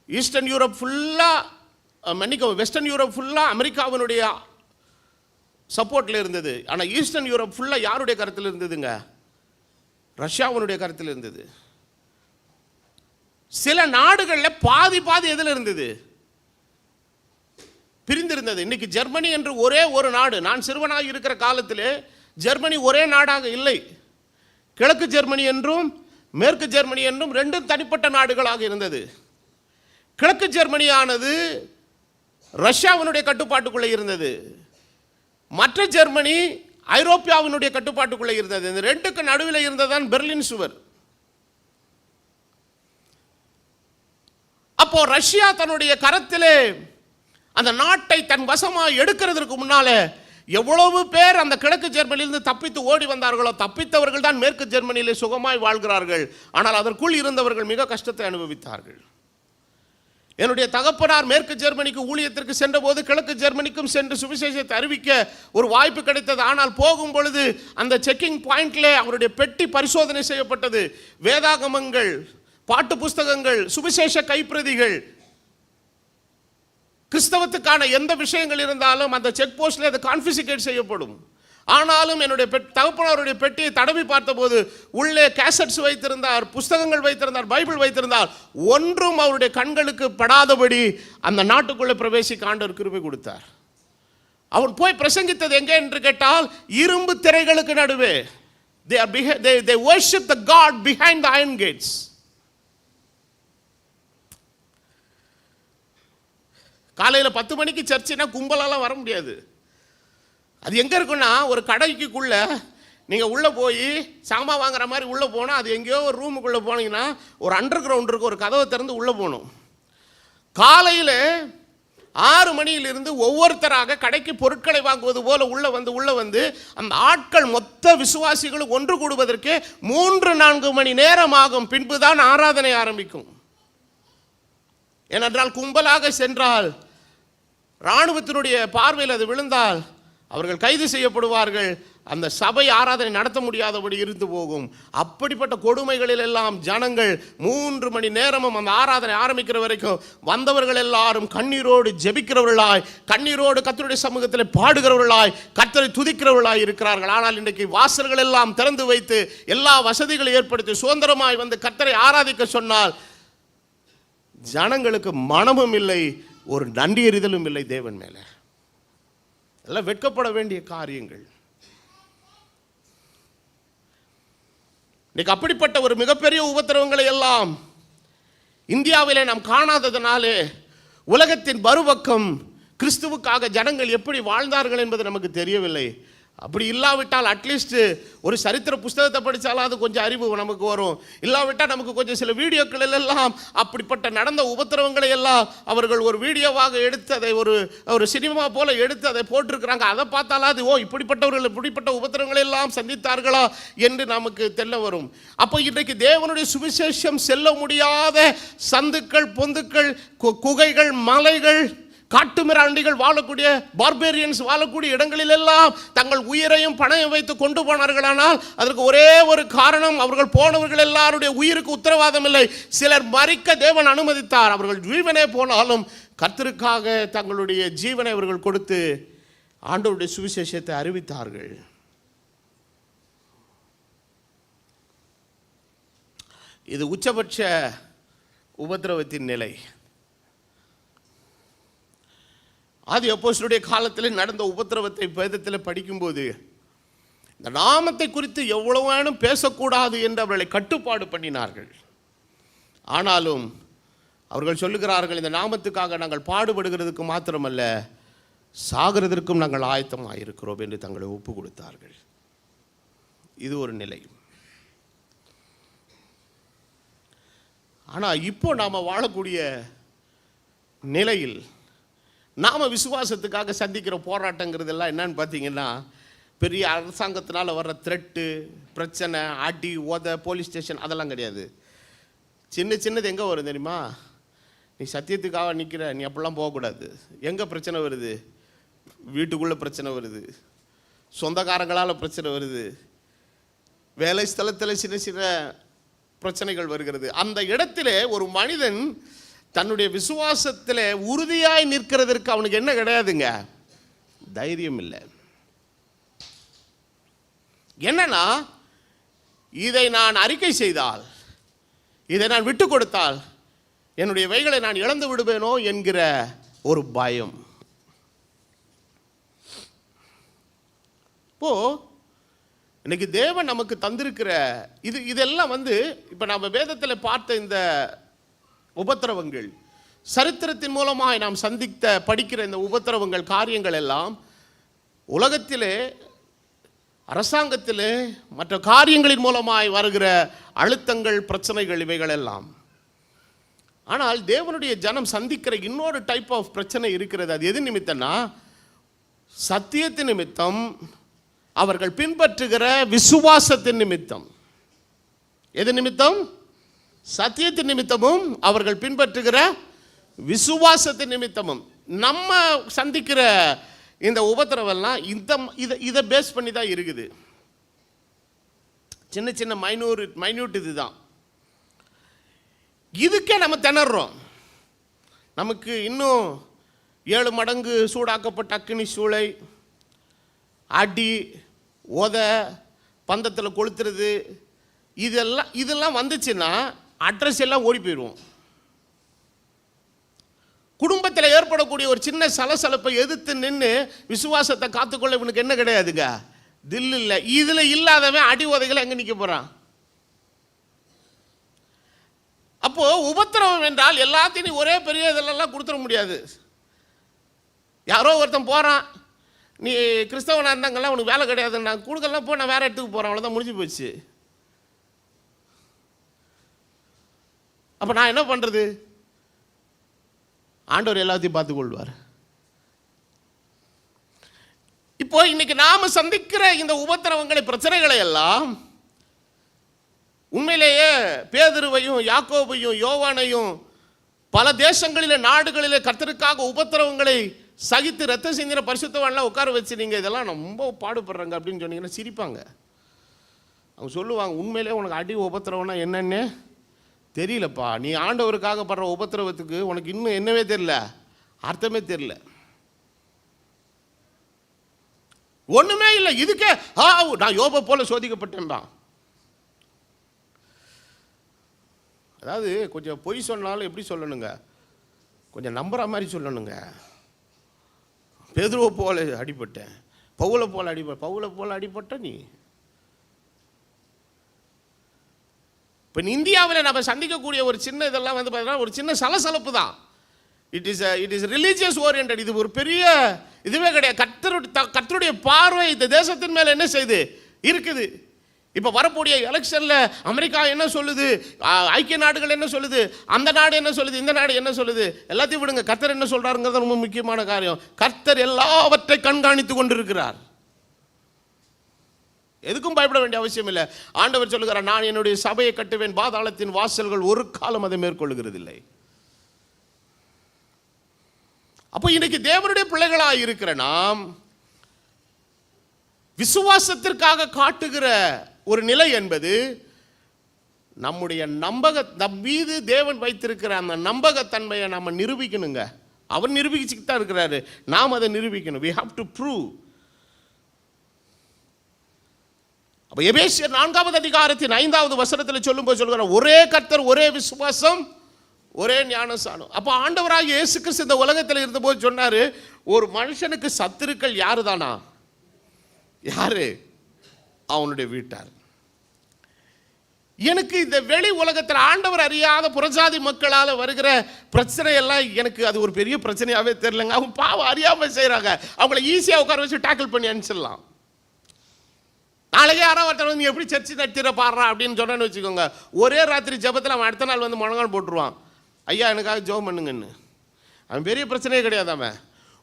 ஈஸ்டர்ன் யூரோப் ஃபுல்லாக வெஸ்டர்ன் யூரோப் ஃபுல்லாக அமெரிக்காவினுடைய சப்போர்ட்டில் இருந்தது. ஆனால் ஈஸ்டர்ன் யூரோப் ஃபுல்லாக யாருடைய கருத்தில் இருந்ததுங்க? ரஷ்யாவினுடைய கருத்தில் இருந்தது. சில நாடுகளில் பாதி எதில் இருந்தது? பிரிந்திருந்தது. இன்னைக்கு ஜெர்மனி என்று ஒரே ஒரு நாடு. நான் சிறுவனாக இருக்கிற காலத்திலே ஜெர்மனி ஒரே நாடாக இல்லை. கிழக்கு ஜெர்மனி என்றும் மேற்கு ஜெர்மனி என்றும் 2 தனிப்பட்ட நாடுகளாக இருந்தது. கிழக்கு ஜெர்மனியானது ரஷ்யாவினுடைய கட்டுப்பாட்டுக்குள்ளே இருந்தது. மற்ற ஜெர்மனி ஐரோப்பியாவினுடைய கட்டுப்பாட்டுக்குள்ளே இருந்தது. இந்த 2க்கு நடுவில் இருந்ததான் பெர்லின் சுவர். அப்போ ரஷ்யா தன்னுடைய கரத்திலே அந்த நாட்டை தன் வசமாக எடுக்கிறதுக்கு முன்னால எவ்வளவு பேர் அந்த கிழக்கு ஜெர்மனியிலிருந்து தப்பித்து ஓடி வந்தார்களோ, தப்பித்தவர்கள் தான் மேற்கு ஜெர்மனியிலே சுகமாய் வாழ்கிறார்கள். ஆனால் அதற்குள் இருந்தவர்கள் மிக கஷ்டத்தை அனுபவித்தார்கள். என்னுடைய தகப்பனார் மேற்கு ஜெர்மனிக்கு ஊழியத்திற்கு சென்றபோது கிழக்கு ஜெர்மனிக்கும் சென்று சுவிசேஷத்தை அறிவிக்க ஒரு வாய்ப்பு கிடைத்தது. ஆனால் போகும் பொழுது அந்த செக்கிங் பாயிண்ட்ல அவருடைய பெட்டி பரிசோதனை செய்யப்பட்டது. வேதாகமங்கள், பாட்டு புஸ்தகங்கள், சுவிசேஷ கைப்பிரதிகள், கிறிஸ்தவத்துக்கான எந்த விஷயங்கள் இருந்தாலும் அந்த செக் போஸ்ட்ல அது கான்ஃபிஸ்கேட் செய்யப்படும். ஆனாலும் என்னுடைய தகப்பனாருடைய பெட்டியை தடவி பார்த்தபோது உள்ளே கேசட்ஸ் வைத்திருந்தார், புஸ்தகங்கள் வைத்திருந்தார், பைபிள் வைத்திருந்தார். ஒன்றும் அவருடைய கண்களுக்கு படாதபடி அந்த நாட்டுக்குள்ளே பிரவேசிக்க ஆண்டவர் கிருபை கொடுத்தார். அவர் போய் பிரசங்கித்தது எங்கே என்று கேட்டால், இரும்பு திரைகளுக்கு நடுவே. They worship the God behind the iron gates. காலையில் 10 மணிக்கு சர்ச்சுனா கும்பலாலாம் வர முடியாது. அது எங்கே இருக்குன்னா, ஒரு கடைக்குள்ள நீங்கள் உள்ளே போய் சாமான் வாங்குற மாதிரி உள்ளே போனால், அது எங்கேயோ ஒரு ரூமுக்குள்ளே போனீங்கன்னா ஒரு அண்டர் கிரவுண்ட் இருக்கும், ஒரு கதவை திறந்து உள்ளே போகணும். காலையில் 6 மணியிலிருந்து ஒவ்வொருத்தராக கடைக்கு பொருட்களை வாங்குவது போல உள்ளே வந்து அந்த ஆட்கள் மொத்த விசுவாசிகளும் ஒன்று கூடுவதற்கு 3-4 மணி நேரம் ஆகும். பின்பு தான் ஆராதனை ஆரம்பிக்கும். ஏனென்றால் கும்பலாக சென்றால், இராணுவத்தினுடைய பார்வையில் அது விழுந்தால் அவர்கள் கைது செய்யப்படுவார்கள். அந்த சபை ஆராதனை நடத்த முடியாதபடி இருந்து போகும். அப்படிப்பட்ட கொடுமைகளில் எல்லாம் ஜனங்கள் 3 மணி நேரமும் அந்த ஆராதனை ஆரம்பிக்கிற வரைக்கும் வந்தவர்கள் எல்லாரும் கண்ணீரோடு ஜெபிக்கிறவர்களாய், கண்ணீரோடு கர்த்தருடைய சமூகத்தில் பாடுகிறவர்களாய், கர்த்தரை துதிக்கிறவர்களாய் இருக்கிறார்கள். ஆனால் இன்றைக்கு வாசல்கள் எல்லாம் திறந்து வைத்து எல்லா வசதிகளை ஏற்படுத்தி சுதந்திரமாய் வந்து கர்த்தரை ஆராதிக்க சொன்னால் ஜனங்களுக்கு மனமும் இல்லை, ஒரு நன்றி எறிதலும் இல்லை தேவன் மேலே. எல்லாம் வெட்கப்பட வேண்டிய காரியங்கள். இன்னைக்கு அப்படிப்பட்ட ஒரு மிகப்பெரிய உபத்திரவங்களை எல்லாம் இந்தியாவிலே நாம் காணாததனாலே உலகத்தின் மறுபக்கம் கிறிஸ்துவுக்காக ஜனங்கள் எப்படி வாழ்ந்தார்கள் என்பது நமக்கு தெரியவில்லை. அப்படி இல்லாவிட்டால் அட்லீஸ்ட் ஒரு சரித்திர புஸ்தகத்தை படித்தாலும் அது கொஞ்சம் அறிவு நமக்கு வரும். இல்லாவிட்டால் நமக்கு கொஞ்சம் சில வீடியோக்கள் எல்லாம் அப்படிப்பட்ட நடந்த உபத்திரவங்களை எல்லாம் அவர்கள் ஒரு வீடியோவாக எடுத்து அதை ஒரு சினிமா போல எடுத்து அதை போட்டிருக்கிறாங்க. அதை பார்த்தாலாது இப்படிப்பட்டவர்கள் இப்படிப்பட்ட உபத்திரவங்களை எல்லாம் சந்தித்தார்களா என்று நமக்கு தெரிய வரும். அப்போ இன்றைக்கு தேவனுடைய சுவிசேஷம் செல்ல முடியாத சந்துக்கள், பொந்துக்கள், குகைகள், மலைகள், காட்டு மிராண்டிகள் வாழக்கூடிய, பார்பேரியன்ஸ் வாழக்கூடிய இடங்களிலெல்லாம் தங்கள் உயிரையும் பணயம் வைத்து கொண்டு போனார்களானால் அதற்கு ஒரே ஒரு காரணம், அவர்கள் போனவர்கள் எல்லாருடைய உயிருக்கு உத்தரவாதம் இல்லை. சிலர் மரிக்க தேவன் அனுமதித்தார். அவர்கள் ஜீவனே போனாலும் கர்த்தருக்காக தங்களுடைய ஜீவனை அவர்கள் கொடுத்து ஆண்டவருடைய சுவிசேஷத்தை அறிவித்தார்கள். இது உச்சபட்ச உபத்திரவத்தின் நிலை. ஆதி அப்போஸ்தலருடைய காலத்தில் நடந்த உபத்திரவத்தை வேதத்தில் படிக்கும்போது இந்த நாமத்தை குறித்து எவ்வளவு வேணும் பேசக்கூடாது என்று அவர்களை கட்டுப்பாடு பண்ணினார்கள். ஆனாலும் அவர்கள் சொல்லுகிறார்கள், இந்த நாமத்துக்காக நாங்கள் பாடுபடுகிறதுக்கு மாத்திரமல்ல, சாகிறதற்கும் நாங்கள் ஆயத்தமாக இருக்கிறோம் என்று தங்களை ஒப்பு கொடுத்தார்கள். இது ஒரு நிலை. ஆனால் இப்போ நாம் வாழக்கூடிய நிலையில் நாம் விசுவாசத்துக்காக சந்திக்கிற போராட்டங்கிறதெல்லாம் என்னன்னு பார்த்தீங்கன்னா, பெரிய அரசாங்கத்தினால் வர்ற த்ரெட்டு, பிரச்சனை, அடி, உத, போலீஸ் ஸ்டேஷன் அதெல்லாம் கிடையாது. சின்னது எங்கே வரும் தெரியுமா? நீ சத்தியத்துக்காக நிற்கிற, நீ அப்படிலாம் போகக்கூடாது. எங்கே பிரச்சனை வருது? வீட்டுக்குள்ளே பிரச்சனை வருது, சொந்தக்காரங்களால் பிரச்சனை வருது, வேலை ஸ்தலத்தில் சின்ன பிரச்சனைகள் வருகிறது. அந்த இடத்துல ஒரு மனிதன் தன்னுடைய விசுவாசத்தில் உறுதியாய் நிற்கிறதற்கு அவனுக்கு என்ன கிடையாதுங்க? தைரியம் இல்லை. என்னன்னா, இதை நான் அறிக்கை செய்தால், இதை நான் விட்டு கொடுத்தால் என்னுடைய வைகளை நான் இழந்து விடுவேனோ என்கிற ஒரு பயம். இப்போ இன்னைக்கு தேவன் நமக்கு தந்திருக்கிற இதெல்லாம் இப்போ நம்ம வேதத்தில் பார்த்த இந்த உபத்திரவங்கள், சரித்திரத்தின் மூலமாக நாம் படிக்கிற இந்த உபத்திரவங்கள், காரியங்கள் எல்லாம் உலகத்திலே, அரசாங்கத்திலே, மற்ற காரியங்களின் மூலமாய் வருகிற அழுத்தங்கள், பிரச்சனைகள், இவைகள் எல்லாம். ஆனால் தேவனுடைய ஜனம் சந்திக்கிற இன்னொரு டைப் ஆஃப் பிரச்சனை இருக்கிறது. அது எது நிமித்தம்னா, சத்தியத்தின் நிமித்தம், அவர்கள் பின்பற்றுகிற விசுவாசத்தின் நிமித்தம். எது நிமித்தம்? சத்தியத்தின் நிமித்தமும் அவர்கள் பின்பற்றுகிற விசுவாசத்தின் நிமித்தமும் நம்ம சந்திக்கிற இந்த உபத்திரவெல்லாம் இதை பேஸ் பண்ணி தான் இருக்குது. சின்ன சின்ன மைன்யூட் இதுதான். இதுக்கே நம்ம திணறோம். நமக்கு இன்னும் 7 மடங்கு சூடாக்கப்பட்ட அக்கினி சூளை, அடி, உத, பந்தத்தில் கொளுத்துறது, இதெல்லாம் வந்துச்சுன்னா அட்ரஸ் எல்லாம் ஓடி போயிடுவோம். குடும்பத்தில் ஏற்படக்கூடிய ஒரு சின்ன சலசலப்பை எதிர்த்து நின்று விசுவாசத்தை காத்துக்கொள்ள இவனுக்கு என்ன கிடையாதுங்க, தில் இல்லை. இதில் இல்லாதவன் அடி உதைகளை எங்கே நிற்க போகிறான்? அப்போ உபத்திரவம் என்றால் எல்லாத்தையும் ஒரே பெரிய இதெல்லாம் கொடுத்துட முடியாது. யாரோ ஒருத்தன் போகிறான், நீ கிறிஸ்தவனாக இருந்தாங்கல்லாம் உனக்கு வேலை கிடையாது, நான் கொடுக்கலாம் போ, நான் வேறு இடத்துக்கு போகிறேன், அவ்வளோதான், முடிஞ்சு போச்சு. அப்போ நான் என்ன பண்ணுறது? ஆண்டவர் எல்லாத்தையும் பார்த்துக்கொள்வார். இப்போ இன்னைக்கு நாம சந்திக்கிற இந்த உபத்திரவங்களை, பிரச்சனைகளை எல்லாம் உண்மையிலேயே பேதுருவையும் யாக்கோபையும் யோவானையும் பல தேசங்களிலே நாடுகளிலே கர்த்தருக்காக உபத்திரவங்களை சகித்து ரத்தம் சிந்தின பரிசுத்தவான்லாம் உட்கார வச்சு நீங்கள் இதெல்லாம் ரொம்ப பாடுபடுறாங்க அப்படின்னு சொன்னீங்கன்னா சிரிப்பாங்க. அவங்க சொல்லுவாங்க, உண்மையிலே உனக்கு அடி உபத்திரவம்னா என்னன்னு தெரியலப்பா, நீ ஆண்டவருக்காக படுற உபத்திரவத்துக்கு உனக்கு இன்னும் என்னவே தெரியல, அர்த்தமே தெரியல, ஒண்ணுமே இல்லை. இதுக்கே நான் யோபை போல சோதிக்கப்பட்டேன் தான். அதாவது கொஞ்சம் பொய் சொன்னாலும் எப்படி சொல்லணுங்க, கொஞ்சம் நம்புற மாதிரி சொல்லணுங்க. பேதுருவை போல அடிபட்டேன், பவுலை போல அடிபட்ட நீ. இப்போ இந்தியாவில் நம்ம சந்திக்கக்கூடிய ஒரு சின்ன இதெல்லாம் வந்து பார்த்தீங்கன்னா ஒரு சின்ன சலசலப்பு தான். It is religious orient. இது ஒரு பெரிய இதுவே கிடையாது. கர்த்தருடைய பார்வை இந்த தேசத்தின் மேலே என்ன செய்து இருக்குது. இப்போ வரக்கூடிய எலெக்ஷனில் அமெரிக்கா என்ன சொல்லுது, ஐக்கிய நாடுகள் என்ன சொல்லுது, அந்த நாடு என்ன சொல்லுது, இந்த நாடு என்ன சொல்லுது, எல்லாத்தையும் விடுங்க. கர்த்தர் என்ன சொல்கிறாருங்கிறது ரொம்ப முக்கியமான காரியம். கர்த்தர் எல்லாவற்றை கண்காணித்து கொண்டிருக்கிறார். எதுக்கும் பயப்பட வேண்டிய அவசியம் இல்லை. ஆண்டவர் சொல்லுகிறார், நான் என்னுடைய சபையை கட்டுவேன், பாதாளத்தின் வாசல்கள் ஒரு காலம் அதை மேற்கொள்ளுகிறது இல்லை. அப்போ இன்னைக்கு தேவனுடைய பிள்ளைகளாக இருக்கிற நாம் விசுவாசத்திற்காக காட்டுகிற ஒரு நிலை என்பது நம்முடைய நம் மீது தேவன் வைத்திருக்கிற அந்த நம்பகத்தன்மையை நாம் நிரூபிக்கணுங்க. அவர் நிரூபிச்சுட்டு தான் இருக்கிறாரு, நாம் அதை நிரூபிக்கணும். we have to prove. அப்போ எபேசியர் 4வது அதிகாரத்தின் 5வது வசனத்தில் சொல்லும்போது சொல்லுகிற ஒரே கர்த்தர், ஒரே விசுவாசம், ஒரே ஞானஸ்நானம். அப்போ ஆண்டவராகிய இயேசு கிறிஸ்து இந்த உலகத்தில் இருந்தபோது சொன்னார், ஒரு மனுஷனுக்கு சத்துருக்கள் யாரு தானா? யாரு? அவனுடைய வீட்டார். எனக்கு இந்த வெளி உலகத்தில் ஆண்டவர் அறியாத புறஜாதி மக்களால் வருகிற பிரச்சனை எல்லாம் எனக்கு அது ஒரு பெரிய பிரச்சனையாகவே தெரியலங்க. அவங்க பாவம் அறியாமல் செய்கிறாங்க, அவங்கள ஈஸியாக உட்கார வச்சு டேக்கிள் பண்ணி அனுப்பிச்சிடலாம். நாளைக்கு யாரோ ஒருத்தர் வந்து எப்படி சர்ச்சு நடத்திட பாடுறான் அப்படின்னு சொன்னேன்னு வச்சுக்கோங்க, ஒரே ராத்திரி ஜபத்தில் அவன் அடுத்த நாள் வந்து முழங்கால் போட்டுருவான், ஐயா எனக்காக ஜெபம் பண்ணுங்கன்னு. அவன் பெரிய பிரச்சனையே கிடையாது. அவன்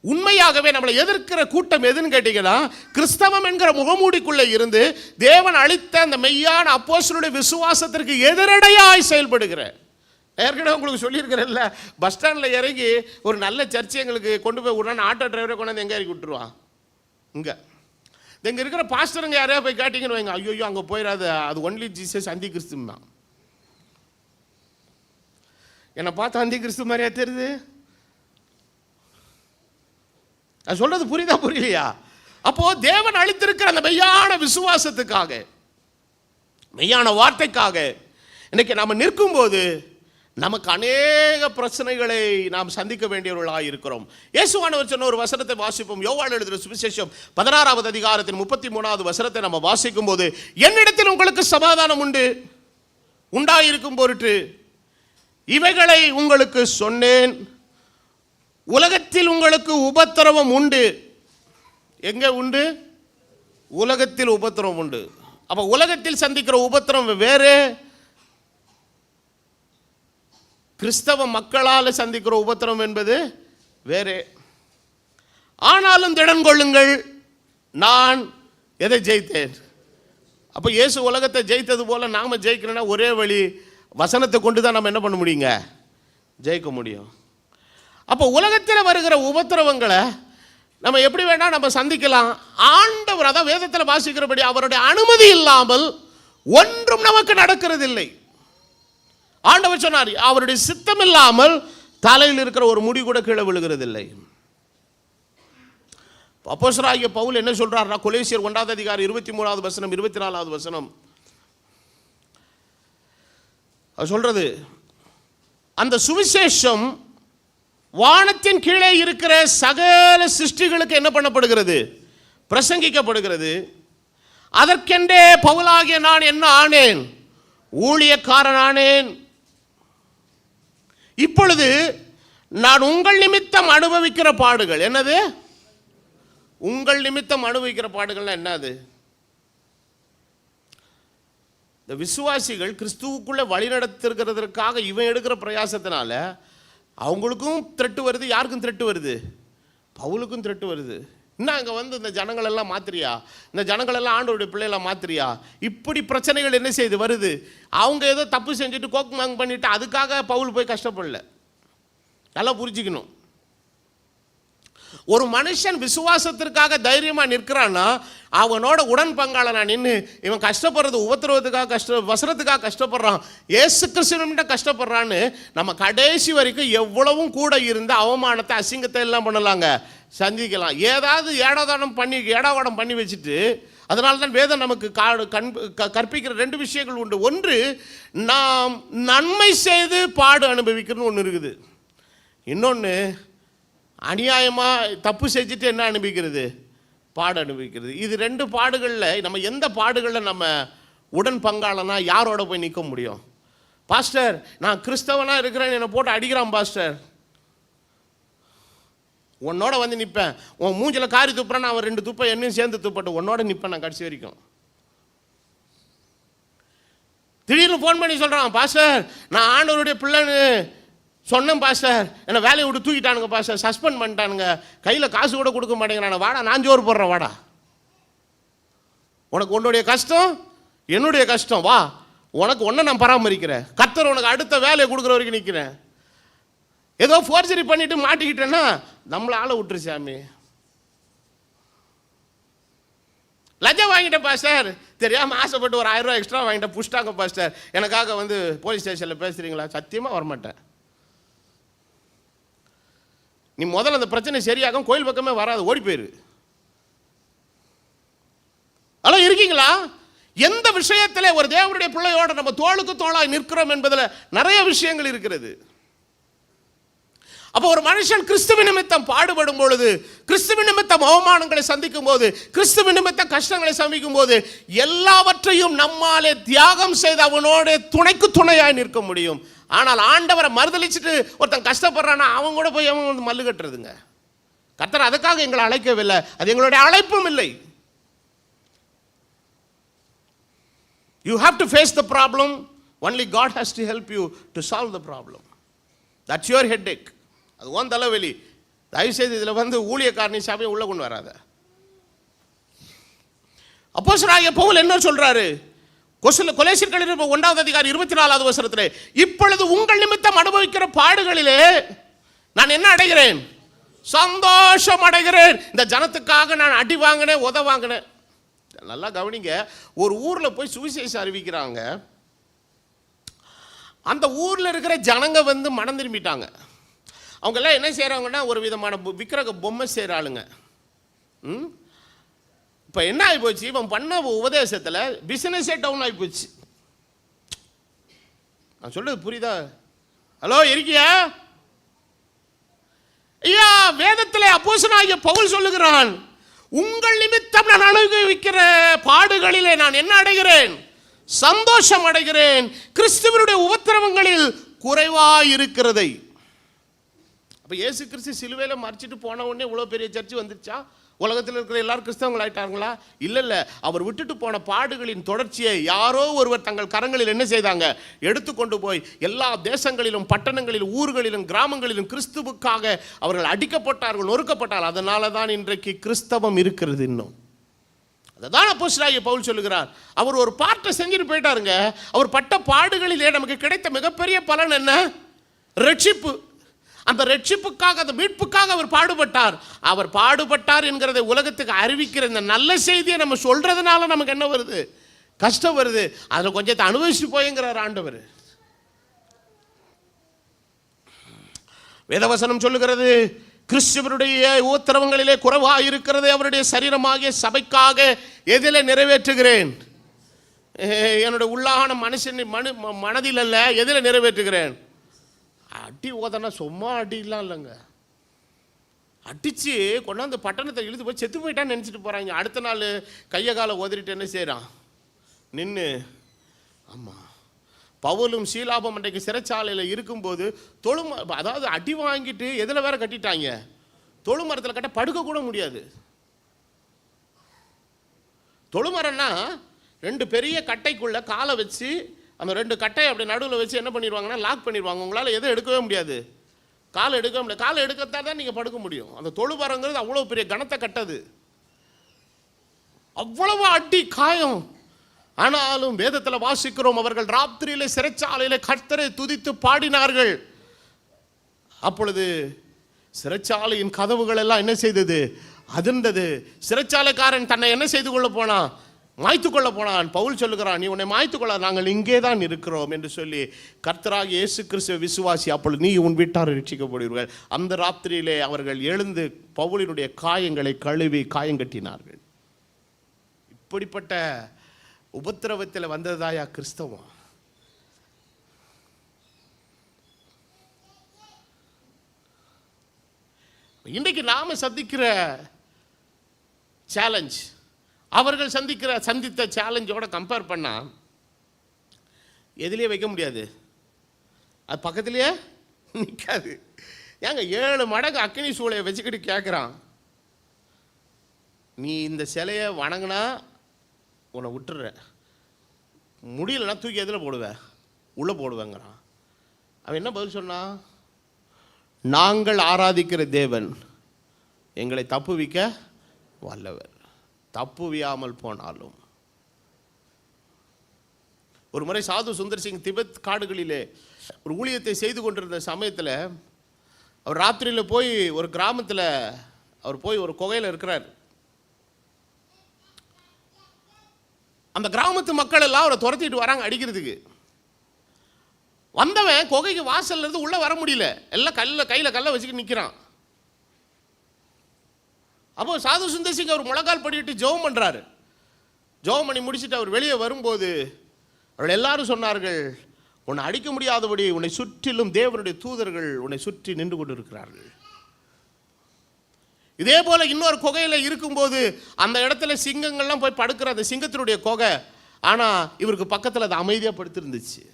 உண்மையாகவே நம்மளை எதிர்க்கிற கூட்டம் எதுன்னு கேட்டீங்கன்னா, கிறிஸ்தவம் என்கிற முகமூடிக்குள்ளே இருந்து தேவன் அளித்த அந்த மெய்யான அப்போஸ்தலருடைய விசுவாசத்திற்கு எதிரடையாய் செயல்படுகிற. ஏற்கனவே உங்களுக்கு சொல்லியிருக்கிறேன்ல, பஸ் ஸ்டாண்டில் இறங்கி ஒரு நல்ல சர்ச்சை எங்களுக்கு கொண்டு போய் விடணும், ஆட்டோ டிரைவரை கொண்டாந்து எங்கே இறக்கி விட்டுருவான். இங்கே இருக்கிற பாஸ்டருங்க யாரையா போய் கேட்டிங்கன்னு வைங்க, ஐயோ அங்கே போயிடாது, அது ஒன்லி ஜீசஸ் அந்தி கிறிஸ்துவ தான். என்னை பார்த்து அந்தி கிறிஸ்துவ மாதிரியா தெரியுது? அது சொல்றது புரியுதா புரியலையா? அப்போ தேவன் அளித்திருக்கிற அந்த மெய்யான விசுவாசத்துக்காக, மெய்யான வார்த்தைக்காக இன்னைக்கு நாம் நிற்கும் போது நமக்கு அநேக பிரச்சனைகளை நாம் சந்திக்க வேண்டியவர்களாக இருக்கிறோம். இயேசுவானவர் சொன்ன ஒரு வசனத்தை வாசிப்போம். யோவான் எழுதின சுவிசேஷம் 16வது அதிகாரத்தின் 33வது வசனத்தை நம்ம வாசிக்கும் போது, என்னிடத்தில் உங்களுக்கு சமாதானம் உண்டு, உண்டாயிருக்கும் பொருட்டு இவைகளை உங்களுக்கு சொன்னேன், உலகத்தில் உங்களுக்கு உபத்திரவம் உண்டு. எங்க உண்டு? உலகத்தில் உபத்திரவம் உண்டு. அப்ப உலகத்தில் சந்திக்கிற உபத்திரவம் வேறு, கிறிஸ்தவ மக்களால் சந்திக்கிற உபத்திரவம் என்பது வேறு. ஆனாலும் திடன் கொள்ளுங்கள், நான் எதை ஜெயித்தேன். அப்போ இயேசு உலகத்தை ஜெயித்தது போல நாம ஜெயிக்கணும்னா ஒரே வழி, வசனத்தை கொண்டு தான் நம்ம என்ன பண்ண முடியுங்க, ஜெயிக்க முடியும். அப்போ உலகத்தில் வருகிற உபத்திரவங்களை நம்ம எப்படி வேணால் நம்ம சந்திக்கலாம். ஆண்டவர், அதான் வேதத்தில் வாசிக்கிறபடி, அவருடைய அனுமதி இல்லாமல் ஒன்றும் நமக்கு நடக்கிறது இல்லை. ஆண்டவர் சொன்னார், அவருடைய சித்தம் இல்லாமல் தலையில் இருக்கிற ஒரு முடி கூட கீழே விழுகிறது இல்லை. அப்போஸ்தலனாகிய பவுல் என்ன சொல்றாருன்னா, கொலோசியர் 1 அதிகாரம் 23வது வசனம் 24வது வசனம் அது சொல்றது, அந்த சுவிசேஷம் வானத்தின் கீழே இருக்கிற சகல சிருஷ்டிகளுக்கு என்ன பண்ணப்படுகிறது? பிரசங்கிக்கப்படுகிறது. அதற்கென்றே பவுலாகிய நான் என்ன ஆனேன்? ஊழியக்காரன் ஆனேன். இப்பொழுது நான் உங்கள் நிமித்தம் அனுபவிக்கிற பாடுகள். என்னது? உங்கள் நிமித்தம் அனுபவிக்கிற பாடுகள்னா என்னது? இந்த விசுவாசிகள் கிறிஸ்துவுக்குள்ள வழிநடத்திருக்கிறதற்காக இவன் எடுக்கிற பிரயாசத்தினால அவங்களுக்கும் த்ரெட்டு வருது. யாருக்கும் த்ரெட்டு வருது? பவுலுக்கும் த்ரெட்டு வருது. இன்னும் அங்கே வந்து இந்த ஜனங்களெல்லாம் மாத்திரியா, இந்த ஜனங்களெல்லாம் ஆண்டவருடைய பிள்ளைகளை மாத்திரியா, இப்படி பிரச்சனைகள் என்ன செய்து வருது. அவங்க ஏதோ தப்பு செஞ்சுட்டு கோக்குமாங் பண்ணிட்டு அதுக்காக பவுல் போய் கஷ்டப்படல. நல்லா புரிஞ்சுக்கணும். ஒரு மனுஷன் விசுவாசத்திற்காக தைரியமா நிற்கிறான்னா அவனோட உடன் பங்காளனா நின்று இவன் கஷ்டப்படுறது உபத்திரவத்துக்காக வசனத்துக்காக கஷ்டப்படுறான், இயேசு கிறிஸ்துவிட்ட கஷ்டப்படுறான்னு நம்ம கடைசி வரைக்கும் எவ்வளவும் கூட இருந்த அவமானத்தை அசிங்கத்தை எல்லாம் பண்ணலாங்க, சந்திக்கலாம். ஏதாவது ஏடாவாடம் பண்ணி வச்சுட்டு, அதனால தான் வேதம் நமக்கு கற்பிக்கிற 2 விஷயங்கள் உண்டு. ஒன்று, நாம் நன்மை செய்து பாடு அனுபவிக்கிறதுன்னு ஒன்று இருக்குது. இன்னொன்று, அநியாயமாக தப்பு செஞ்சுட்டு என்ன அனுபவிக்கிறது? பாடு அனுபவிக்கிறது. இது 2 பாடுகளில் நம்ம எந்த பாடுகளில் நம்ம உடன் பங்காளனா யாரோட போய் நிற்க முடியும்? பாஸ்டர், நான் கிறிஸ்தவனாக இருக்கிறேன், என்னை போட்டு அடிக்கிறான் பாஸ்டர், உன்னோட வந்து நிற்பேன். உன் மூஞ்சில் காரி துப்புறேன், நான் 2 துப்பை என்னையும் சேர்ந்து துப்பட்டு உன்னோட நிற்பேன் நான் கடைசி வரைக்கும். திடீர்னு ஃபோன் பண்ணி சொல்கிறான், பாஸ்டர் நான் ஆண்டவருடைய பிள்ளைன்னு சொன்னேன் பாஸ்டர், என்னை வேலையை விட்டு தூக்கிட்டானுங்க பாஸ்டர், சஸ்பெண்ட் பண்ணிட்டானுங்க, கையில் காசு கூட கொடுக்க மாட்டேங்கிறான, வாடா நான் ஜோறு போடுறேன், வாடா, உனக்கு உன்னுடைய கஷ்டம் என்னுடைய கஷ்டம், வா, உனக்கு ஒன்றை நான் பராமரிக்கிறேன், கர்த்தர் உனக்கு அடுத்த வேலையை கொடுக்குற வரைக்கும் நிற்கிறேன். ஏதோ ஃபோர்ஜரி பண்ணிட்டு மாட்டிக்கிட்டேன்னா நம்மளை ஆளை விட்டுரு சாமி. லஞ்சம் வாங்கிட்டேன் பாஸ்டர், தெரியாமல் ஆசைப்பட்டு ஒரு 1000 ரூபா எக்ஸ்ட்ரா வாங்கிட்டேன், புஷ்டாங்க பாஸ்டர், எனக்காக வந்து போலீஸ் ஸ்டேஷனில் பேசுகிறீங்களா? சத்தியமாக வரமாட்டேன். நீ முதல்ல அந்த பிரச்சனை சரியாகும், கோயில் பக்கமே வராது, ஓடி போயிரு. ஹலோ, இருக்கீங்களா? எந்த விஷயத்தில் ஒரு தேவனுடைய பிள்ளையோட நம்ம தோளுக்கு தோளாய் நிற்கிறோம் என்பதில் நிறைய விஷயங்கள் இருக்கிறது. அப்போ ஒரு மனுஷன் கிறிஸ்துவ நிமித்தம் பாடுபடும் பொழுது, கிறிஸ்துவ நிமித்தம் அவமானங்களை சந்திக்கும் போது, கிறிஸ்துவ நிமித்தம் கஷ்டங்களை சந்திக்கும் போது, எல்லாவற்றையும் நம்மாலே தியாகம் செய்து அவனோட துணைக்கு துணையாய் நிற்க முடியும். ஆனால் ஆண்டவரை மறுதலிச்சுட்டு ஒருத்தன் கஷ்டப்படுறான்னா அவன் கூட போய் அவன் வந்து மல்லு கட்டுறதுங்க. கர்த்தர் அதுக்காக எங்களை அழைக்கவில்லை, அது எங்களுடைய அழைப்பும் இல்லை. You have to face the problem. Only God has to help you to solve the problem. That's your headache. அது ஒன் தலைவலி. தயவுசெய்து இதில் வந்து ஊழியக்காரனி சாமியை உள்ள கொண்டு வராத. அப்போஸ்தலனாகிய பவுல் என்ன சொல்றாரு? கொலோசியர் 1 அதிகாரம் 24வது வசனத்திலே, இப்பொழுது உங்கள் நிமித்தம் அனுபவிக்கிற பாடுகளிலே நான் என்ன அடைகிறேன்? சந்தோஷம் அடைகிறேன். இந்த ஜனத்துக்காக நான் அடி வாங்கினேன், உத வாங்கினேன். நல்லா கவனிங்க. ஒரு ஊரில் போய் சுவிசேஷம் அறிவிக்கிறாங்க. அந்த ஊரில் இருக்கிற ஜனங்க வந்து மனம் திரும்பிட்டாங்க. அவங்கெல்லாம் என்ன செய்கிறாங்கன்னா ஒரு விதமான விக்கிரக பொம்மை செய்கிற ஆளுங்க. இப்போ என்ன ஆகி போச்சு, இவன் பண்ண உபதேசத்தில் பிஸ்னஸே டவுன் ஆகி போச்சு. நான் சொல்றது புரியுதா? ஹலோ, இருக்கியா? ஐயா, வேதத்தில் அப்போஸ்தலனாகிய பவுல் சொல்லுகிறான், உங்கள் நிமித்தம் நான் அனுபவிக்கிற பாடுகளிலே நான் என்ன அடைகிறேன்? சந்தோஷம் அடைகிறேன். கிறிஸ்துவனுடைய உபத்திரவங்களில் குறைவாயிருக்கிறதை. அப்போ இயேசு கிறிஸ்து சிலுவையில் மறிச்சிட்டு போன உடனே இவ்வளோ பெரிய சர்ச்சு வந்துருச்சா? உலகத்தில் இருக்கிற எல்லாரும் கிறிஸ்தவங்கள் ஆயிட்டாங்களா? இல்லை. அவர் விட்டுட்டு போன பாடுகளின் தொடர்ச்சியை யாரோ ஒருவர் தங்கள் கரங்களில் என்ன செய்தாங்க? எடுத்துக்கொண்டு போய் எல்லா தேசங்களிலும், பட்டணங்களிலும், ஊர்களிலும், கிராமங்களிலும் கிறிஸ்துவுக்காக அவர்கள் அடிக்கப்பட்டார்கள், நொறுக்கப்பட்டார்கள். அதனால தான் இன்றைக்கு கிறிஸ்தவம் இருக்கிறது. இன்னும் அதுதான் அப்போஸ்தலனாகிய பவுல் சொல்லுகிறார். அவர் ஒரு பாட்டை செஞ்சுட்டு போயிட்டாருங்க. அவர் பட்ட பாடுகளிலே நமக்கு கிடைத்த மிகப்பெரிய பலன் என்ன? ரட்சிப்பு. அந்த ரட்சிப்புக்காக, அந்த மீட்புக்காக அவர் பாடுபட்டார். அவர் பாடுபட்டார் என்கிறதை உலகத்துக்கு அறிவிக்கிற இந்த நல்ல செய்தியை நம்ம சொல்றதுனால நமக்கு என்ன வருது? கஷ்டம் வருது. அதில் கொஞ்சத்தை அனுபவிச்சு போய்ங்கிறார் ஆண்டவர். வேதவசனம் சொல்லுகிறது, கிறிஸ்துவனுடைய உத்தரவங்களிலே குறைவாக இருக்கிறதை அவருடைய சரீரமாகிய சபைக்காக எதில் நிறைவேற்றுகிறேன்? என்னுடைய உள்ளான மனதில் அல்ல, எதில் நிறைவேற்றுகிறேன்? அடி ஓதனா சும்மா அடிலாம் இல்லைங்க, அடித்து கொண்டாந்து பட்டணத்தை இழுத்து போய் செத்து போயிட்டான்னு நினச்சிட்டு போகிறாங்க. அடுத்த நாள் கையை காலை ஓதிட்டு என்ன செய்கிறான்? நின்று. ஆமாம், பவுலும் சீலாபம் அன்றைக்கு சிறைச்சாலையில் இருக்கும்போது அதாவது அடி வாங்கிட்டு எதில் வேற கட்டிட்டாங்க? தொழுமரத்தில் கட்ட படுக்க கூட முடியாது. தொழுமரம்னா 2 பெரிய கட்டைக்குள்ளே காலை வச்சு, அந்த 2 கட்டையை அப்படி நடுவில் வச்சு என்ன பண்ணிடுவாங்கன்னா லாக் பண்ணிடுவாங்க. உங்களால் எதுவும் எடுக்கவே முடியாது, காலை எடுக்க முடியாது. காலை எடுக்கத்தான் தான் நீங்கள் படுக்க முடியும். அந்த தொழுமரங்கிறது அவ்வளோ பெரிய கனத்தை கட்டது, அவ்வளவு அடி காயம். ஆனாலும் வேதத்தில் வாசிக்கிறோம், அவர்கள் ராத்திரியிலே சிறைச்சாலையில் கர்த்தரை துதித்து பாடினார்கள். அப்பொழுது சிறைச்சாலையின் கதவுகள் எல்லாம் என்ன செய்தது? அதிர்ந்தது. சிறைச்சாலைக்காரன் தன்னை என்ன செய்து கொள்ள போனான்? மாய்த்து கொள்ள போனான். பவுல் சொல்லுகிறான், நீ உன்னை மாய்த்து கொள்ள, நாங்கள் இங்கே தான் இருக்கிறோம் என்று சொல்லி கர்த்தராகிய இயேசு கிறிஸ்துவை விசுவாசி, அப்பொழுது நீ உன் வீட்டார் ரட்சிக்கப்படுவீர்கள். அந்த ராத்திரியிலே அவர்கள் எழுந்து பவுலினுடைய காயங்களை கழுவி காயங்கட்டினார்கள். இப்படிப்பட்ட உபத்திரவத்தில் வந்ததாயா கிறிஸ்தவம்? இன்றைக்கு நாம சந்திக்கிற சேலஞ்ச் அவர்கள் சந்தித்த சேலஞ்சோட கம்பேர் பண்ணா எதுலேயே வைக்க முடியாது, அது பக்கத்துலேயே நிற்காது. ஏங்க 7 மடங்கு அக்கினி சூளையை வச்சுக்கிட்டு கேட்குறான், நீ இந்த சிலையை வணங்கினா உன்னை விட்டுற, முடியலன்னா தூக்கி எதில் போடுவேன்? உள்ளே போடுவேங்கிறான். அவன் என்ன பதில் சொன்னான்? நாங்கள் ஆராதிக்கிற தேவன் எங்களை தப்புவிக்க வல்லவர், தப்புவியாமல் போனாலும். ஒரு முறை சாது சுந்தர் சிங் திபெத் காடுகளிலே ஒரு ஊழியத்தை செய்து கொண்டிருந்த சமயத்தில் அவர் ராத்திரியில் போய் ஒரு கிராமத்தில் அவர் போய் ஒரு குகையில் இருக்கிறார். அந்த கிராமத்து மக்கள் எல்லாம் அவரை துரத்திட்டு வராங்க அடிக்கிறதுக்கு. வந்தவன் குகைக்கு வாசல்ல இருந்து உள்ளே வர முடியல, எல்லாம் கையில் கல்லை வச்சுக்கிட்டு நிற்கிறான். அப்போ சாது சுந்தர் சிங் அவர் முழங்கால் படிட்டு ஜெபம் பண்ணுறாரு. ஜெபம் பண்ணி முடிச்சுட்டு அவர் வெளியே வரும்போது அவர்கள் எல்லாரும் சொன்னார்கள், உன்னை அடிக்க முடியாதபடி உன்னை சுற்றிலும் தேவனுடைய தூதர்கள் உன்னை சுற்றி நின்று கொண்டு இருக்கிறார்கள். இதே போல இன்னொரு குகையில் இருக்கும்போது அந்த இடத்துல சிங்கங்கள்லாம் போய் படுக்கிற அந்த சிங்கத்தினுடைய குகை, ஆனால் இவருக்கு பக்கத்தில் அது அமைதியாக படுத்திருந்துச்சு.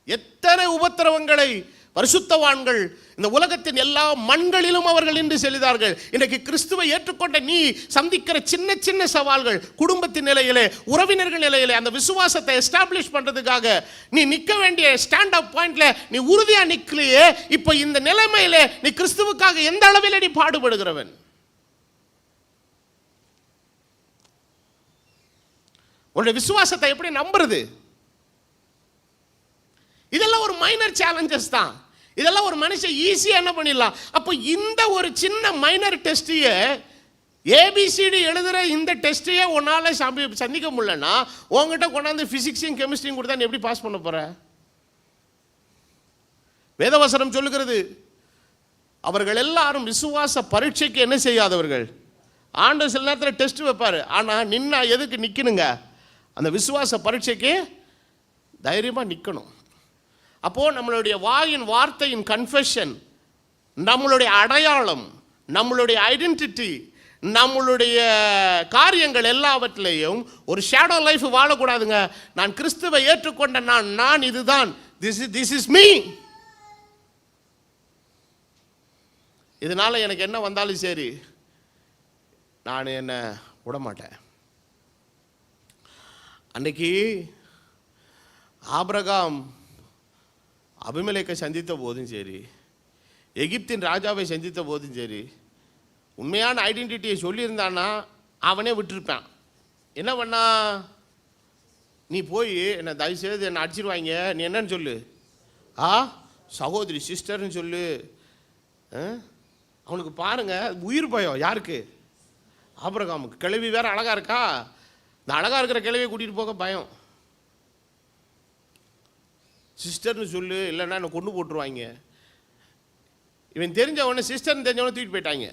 எத்தனை உபத்திரவங்களை பரிசுத்தவான்கள் இந்த உலகத்தின் எல்லா மண்களிலும் அவர்கள் நின்று செல்கிறார்கள். இன்றைக்கு கிறிஸ்துவை ஏற்றுக்கொண்ட நீ சந்திக்கிற சின்ன சின்ன சவால்கள், குடும்பத்தின் நிலையிலே, உறவினர்கள் நிலையிலே, அந்த விசுவாசத்தை எஸ்டாப்ளிஷ் பண்றதுக்காக நீ நிற்க வேண்டிய ஸ்டாண்ட் அப் பாயிண்ட்ல நீ உறுதியா நிற்கலையே. இப்போ இந்த நிலைமையில நீ கிறிஸ்துவுக்காக எந்த அளவில் நீ பாடுபடுகிறவன்? உன்னுடைய விசுவாசத்தை எப்படி நம்புறது? இதெல்லாம் ஒரு மைனர் சேலஞ்சஸ் தான். இதெல்லாம் ஒரு மனுஷன் ஈஸியா என்ன பண்ணிடலாம். அப்போ இந்த ஒரு சின்ன மைனர் டெஸ்டையே, ஏபிசிடி எழுதுற இந்த டெஸ்டையே உன்னால சந்திக்க முடியலன்னா உங்ககிட்ட கொண்டாந்து பிசிக்ஸையும் கெமிஸ்ட்ரியும் கொடுத்தா நீ எப்படி பாஸ் பண்ண போற? வேதவசனம் சொல்லுகிறது, அவர்கள் எல்லாரும் விசுவாச பரீட்சைக்கு என்ன செய்யாதவர்கள். ஆண்டவர் சில நேரத்தில் டெஸ்ட் வைப்பாரு, ஆனா நின்னா எதுக்கு நிக்கணுங்க? அந்த விசுவாச பரீட்சைக்கு தைரியமா நிக்கணும். அப்போ நம்மளுடைய வாயின் வார்த்தையின் கன்ஃபெஷன், நம்மளுடைய அடையாளம், நம்மளுடைய ஐடென்டிட்டி, நம்மளுடைய காரியங்கள் எல்லாவற்றிலையும் ஒரு ஷேடோ லைஃப் வாழக்கூடாதுங்க. நான் கிறிஸ்துவை ஏற்றுக்கொண்ட நான் இதுதான், திஸ் இஸ் மீ. இதனால எனக்கு என்ன வந்தாலும் சரி, நான் என்ன விட மாட்டேன். அன்னைக்கு ஆபிரகாம் அபிமெலேக்கை சந்தித்த போதும் சரி, எகிப்தின் ராஜாவை சந்தித்த போதும் சரி, உண்மையான ஐடென்டிட்டியை சொல்லியிருந்தான்னா அவனே விட்டுருப்பான். என்ன பண்ணா, நீ போய் என்னை தயவுசெய்து என்னை அடிச்சிருவாங்க, நீ என்னன்னு சொல்லு. சகோதரி சிஸ்டர்னு சொல்லு. அவனுக்கு பாருங்க உயிர் பயம். யாருக்கு? ஆபிரகாமுக்கு. கிழவி வேற அழகா இருக்கா, இந்த அழகா இருக்கிற கிழவியை கூட்டிட்டு போக பயம். சிஸ்டர்னு சொல்லு, இல்லைன்னா என்னை கொண்டு போட்டுருவாங்க. இவன் தெரிஞ்சவொடனே சிஸ்டர்னு தெரிஞ்சவொடனே தூக்கிட்டு போயிட்டாங்க.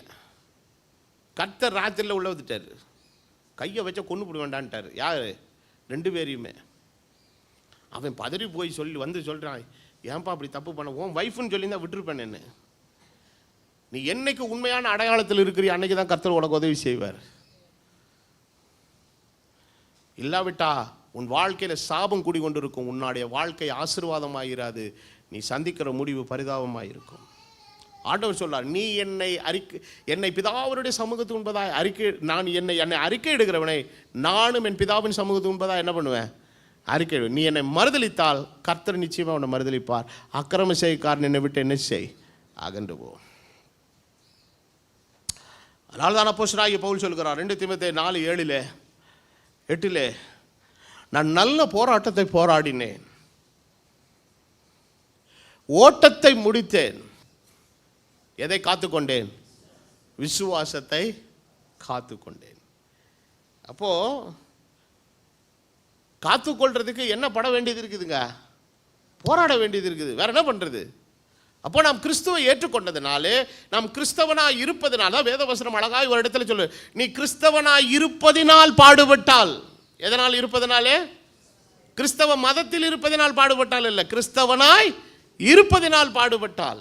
கர்த்தர் ராத்திரியில் உள்ள வந்துட்டார். கையை வச்சா கொண்டு போட வேண்டான்ட்டார். யார்? 2 பேரையுமே. அவன் பதறி போய் வந்து சொல்கிறான், ஏன்பா அப்படி தப்பு பண்ண, உன் வைஃப்னு சொல்லி தான் விட்டுருப்பேன். என்ன நீ என்னைக்கு உண்மையான அடையாளத்தில் இருக்கிறீ அன்னைக்கு தான் கர்த்தர் உனக்கு உதவி செய்வார். இல்லாவிட்டா உன் வாழ்க்கையில் சாபம் குடிகொண்டு இருக்கும். உன்னுடைய வாழ்க்கை ஆசீர்வாதமாயிராது. நீ சந்திக்கிற முடிவு பரிதாபமாயிருக்கும். ஆண்டவர் சொல்றார், நீ என்னை பிதாவினுடைய சமூகத்து உண்பதாய் என்னை அறிக்கை எடுக்கிறவனை நானும் என் பிதாவின் சமூகத்து உண்பதாய் என்ன பண்ணுவேன்? அறிக்கை. நீ என்னை மறுதலித்தால் கர்த்தர் நிச்சயமா உன்னை மறுதலிப்பார். அக்கிரம செய்யக்காரன் என்னை விட்டு என்ன செய்? அகன்று போ. அதனால தான் அப்போஸ்தலனாகிய பவுல் சொல்கிறார் 2 தீமோத்தேயு 4:7-8, நான் நல்ல போராட்டத்தை போராடினேன், ஓட்டத்தை முடித்தேன். எதை காத்துக்கொண்டேன்? விசுவாசத்தை காத்துக்கொண்டேன். அப்போ காத்துக்கொள்றதுக்கு என்ன பட வேண்டியது இருக்குதுங்க? போராட வேண்டியது இருக்குது. வேற என்ன பண்றது? அப்போ நாம் கிறிஸ்துவை ஏற்றுக்கொண்டதுனாலே, நாம் கிறிஸ்தவனாய் இருப்பதனால, வேதவசனம் அழகாய் ஒரு இடத்துல சொல்லு, நீ கிறிஸ்தவனாய் இருப்பதினால் பாடுபட்டால். எதனால் இருப்பதனாலே? கிறிஸ்தவ மதத்தில் இருப்பதினால் பாடுபட்டால் இல்லை, கிறிஸ்தவனாய் இருப்பதினால் பாடுபட்டால்.